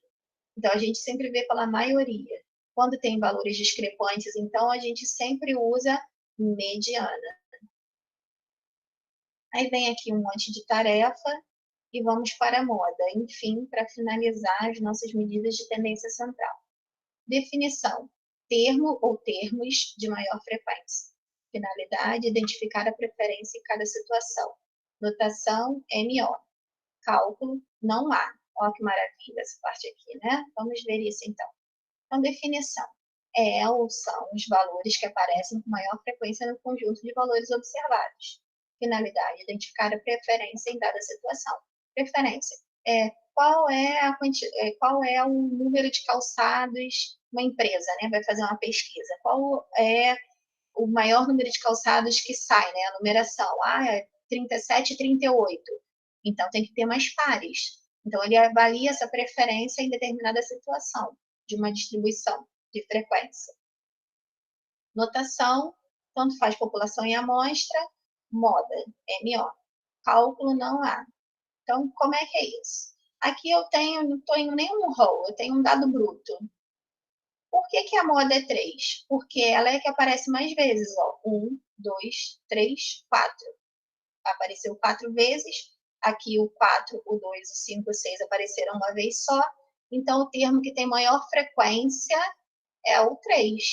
Então, a gente sempre vê pela maioria. Quando tem valores discrepantes, então, a gente sempre usa mediana. Aí vem aqui um monte de tarefa e vamos para a moda. Enfim, para finalizar as nossas medidas de tendência central. Definição: termo ou termos de maior frequência. Finalidade: identificar a preferência em cada situação. Notação: MO. Cálculo: não há. Olha que maravilha essa parte aqui, né? Vamos ver isso então. Então, definição: ou são os valores que aparecem com maior frequência no conjunto de valores observados. Finalidade: identificar a preferência em dada situação. Preferência: qual é o número de calçados, uma empresa, né, vai fazer uma pesquisa, qual é o maior número de calçados que sai, né, a numeração, é 37 e 38, então tem que ter mais pares. Então, ele avalia essa preferência em determinada situação, de uma distribuição de frequência. Notação: tanto faz população e amostra, moda, MO. Cálculo: não há. Então, como é que é isso? Aqui eu não estou em nenhum rol, eu tenho um dado bruto. Por que a moda é 3? Porque ela é que aparece mais vezes. Ó. 1, 2, 3, 4. Apareceu 4 vezes. Aqui o 4, o 2, o 5, o 6 apareceram uma vez só. Então, o termo que tem maior frequência é o 3.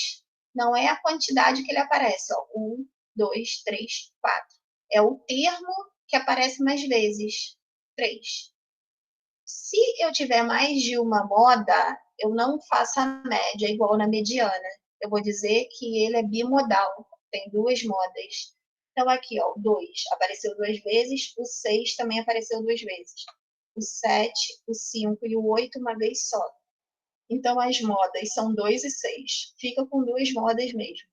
Não é a quantidade que ele aparece. Ó. 1, 2, 3, 4. É o termo que aparece mais vezes. 3. Se eu tiver mais de uma moda, eu não faço a média igual na mediana. Eu vou dizer que ele é bimodal, tem duas modas. Então, aqui, ó, o 2 apareceu 2 vezes, o 6 também apareceu 2 vezes. O 7, o 5 e o 8 uma vez só. Então, as modas são 2 e 6. Fica com duas modas mesmo.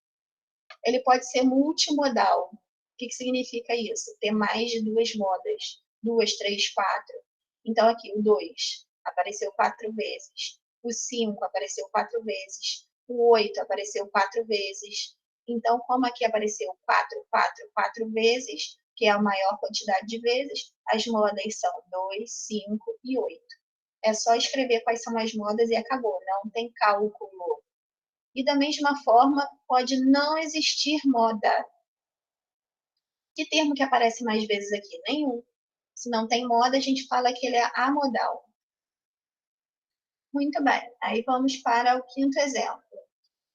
Ele pode ser multimodal. O que significa isso? Ter mais de duas modas. 2, 3, 4. Então, aqui, o 2 apareceu 4 vezes. O 5 apareceu 4 vezes. O 8 apareceu 4 vezes. Então, como aqui apareceu 4, 4, 4 vezes, que é a maior quantidade de vezes, as modas são 2, 5 e 8. É só escrever quais são as modas e acabou. Não tem cálculo. E da mesma forma, pode não existir moda. Que termo que aparece mais vezes aqui? Nenhum. Se não tem moda, a gente fala que ele é amodal. Muito bem. Aí vamos para o quinto exemplo.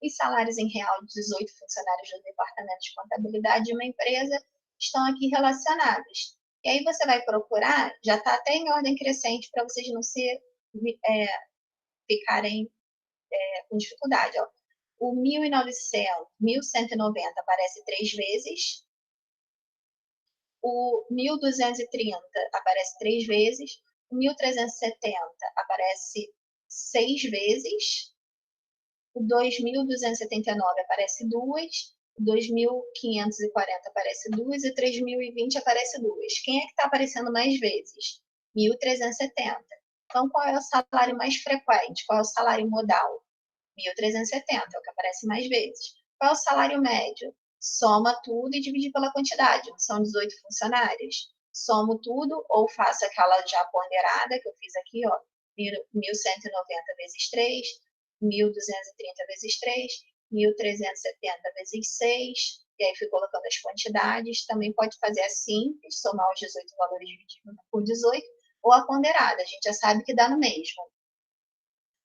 Os salários em real de 18 funcionários do departamento de contabilidade de uma empresa estão aqui relacionados. E aí você vai procurar, já está até em ordem crescente para vocês não ficarem com dificuldade. Ó. O 1.900, 1.190 aparece 3 vezes, o 1.230 aparece 3 vezes, o 1.370 aparece 6 vezes, o 2.279 aparece 2, o 2.540 aparece 2 e 3.020 aparece 2. Quem é que está aparecendo mais vezes? 1.370. Então, qual é o salário mais frequente? Qual é o salário modal? 1.370, é o que aparece mais vezes. Qual é o salário médio? Soma tudo e divide pela quantidade. São 18 funcionários. Somo tudo ou faço aquela já ponderada que eu fiz aqui, ó, 1.190 vezes 3, 1.230 vezes 3, 1.370 vezes 6, e aí fui colocando as quantidades. Também pode fazer assim, somar os 18 valores dividido por 18, ou a ponderada, a gente já sabe que dá no mesmo.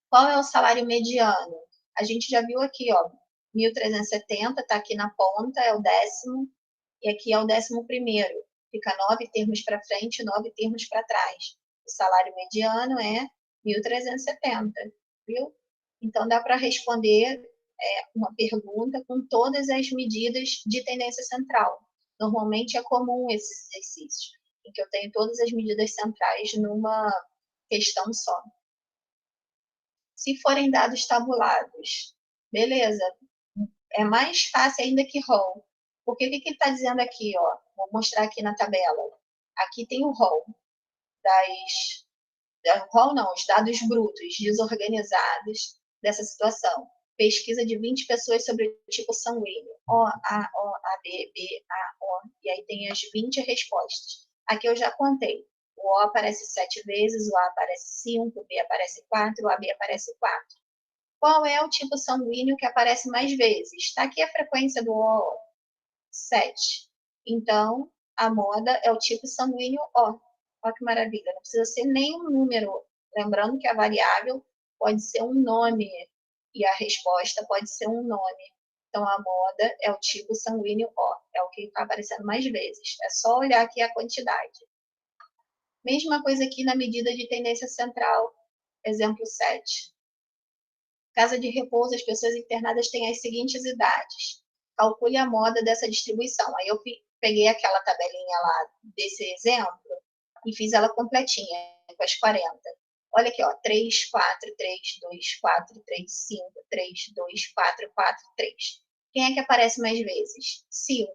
Qual é o salário mediano? A gente já viu aqui, ó, 1.370, está aqui na ponta, é o décimo, e aqui é o 11º. Fica 9 termos para frente e 9 termos para trás. O salário mediano é 1.370, viu? Então, dá para responder uma pergunta com todas as medidas de tendência central. Normalmente é comum esses exercícios, em que eu tenho todas as medidas centrais numa questão só. Se forem dados tabulados, beleza, é mais fácil ainda que rol. Porque o que ele está dizendo aqui, ó? Vou mostrar aqui na tabela. Aqui tem o rol rol não, os dados brutos desorganizados dessa situação. Pesquisa de 20 pessoas sobre o tipo sanguíneo. O, A, B, B, A, O. E aí tem as 20 respostas. Aqui eu já contei. O O aparece 7 vezes, o A aparece 5, o B aparece 4, o AB aparece 4. Qual é o tipo sanguíneo que aparece mais vezes? Está aqui a frequência do O, 7. Então, a moda é o tipo sanguíneo O. Olha que maravilha, não precisa ser nenhum número. Lembrando que a variável pode ser um nome e a resposta pode ser um nome. Então, a moda é o tipo sanguíneo O, é o que está aparecendo mais vezes. É só olhar aqui a quantidade. Mesma coisa aqui na medida de tendência central, exemplo 7. Casa de repouso, as pessoas internadas têm as seguintes idades. Calcule a moda dessa distribuição. Aí eu peguei aquela tabelinha lá desse exemplo e fiz ela completinha, com as 40. Olha aqui, ó, 3, 4, 3, 2, 4, 3, 5, 3, 2, 4, 4, 3. Quem é que aparece mais vezes? 5.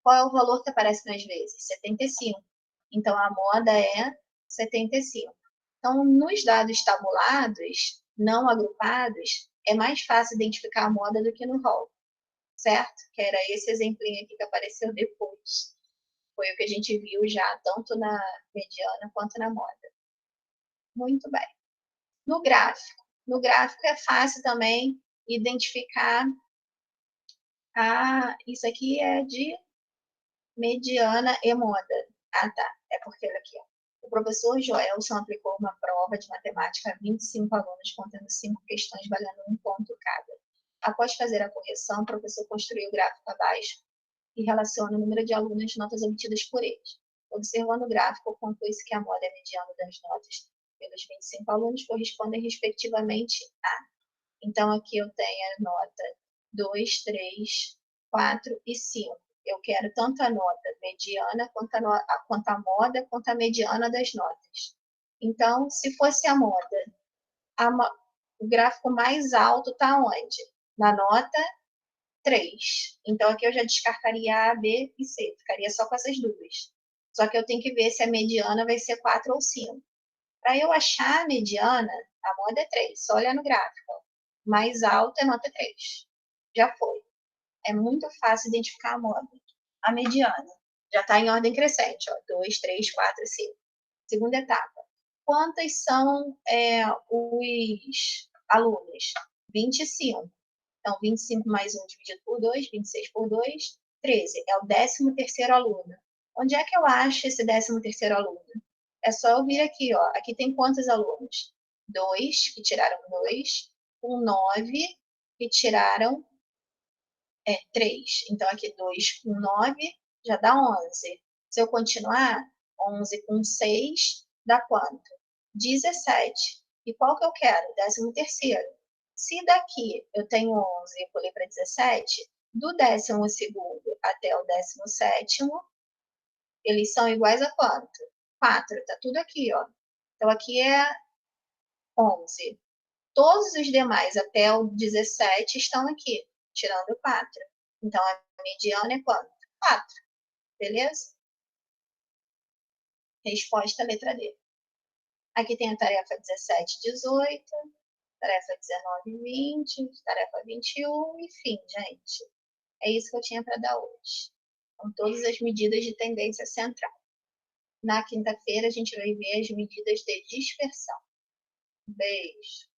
Qual é o valor que aparece mais vezes? 75. Então, a moda é 75. Então, nos dados tabulados, não agrupados, é mais fácil identificar a moda do que no rol, certo? Que era esse exemplinho aqui que apareceu depois. Foi o que a gente viu já, tanto na mediana quanto na moda. Muito bem. No gráfico é fácil também identificar. Isso aqui é de mediana e moda. Ah, tá. É porque, olha aqui, ó. O professor Joelson aplicou uma prova de matemática a 25 alunos, contendo 5 questões, valendo 1 ponto cada. Após fazer a correção, o professor construiu o gráfico abaixo e relaciona o número de alunos e notas obtidas por eles. Observando o gráfico, conclui-se que a moda é mediana das notas pelos 25 alunos correspondem respectivamente a. Então, aqui eu tenho a nota 2, 3, 4 e 5. Eu quero tanto a nota mediana quanto a moda, quanto a mediana das notas. Então, se fosse a moda, o gráfico mais alto está onde? Na nota 3. Então, aqui eu já descartaria A, B e C. Ficaria só com essas duas. Só que eu tenho que ver se a mediana vai ser 4 ou 5. Para eu achar a mediana, a moda é 3. Só olhar no gráfico. Mais alto é nota 3. Já foi. É muito fácil identificar a moda. A mediana já está em ordem crescente. 2, 3, 4, 5. Segunda etapa. Quantos são os alunos? 25. Então, 25 mais 1 dividido por 2, 26 por 2, 13. É o 13º aluno. Onde é que eu acho esse 13º aluno? É só eu vir aqui, ó. Aqui tem quantos alunos? 2, que tiraram 2, com 9, que tiraram 3. Então, aqui 2 com 9 já dá 11. Se eu continuar, 11 com 6 dá quanto? 17. E qual que eu quero? 13º. Se daqui eu tenho 11 e eu pulei para 17, do 12º até o 17º, eles são iguais a quanto? 4. Tá tudo aqui, ó. Então, aqui é 11. Todos os demais até o 17 estão aqui, tirando 4. Então, a mediana é quanto? 4. Beleza? Resposta letra D. Aqui tem a tarefa 17, 18, tarefa 19, 20, tarefa 21, enfim, gente. É isso que eu tinha para dar hoje. Com todas as medidas de tendência central. Na quinta-feira, a gente vai ver as medidas de dispersão. Beijo.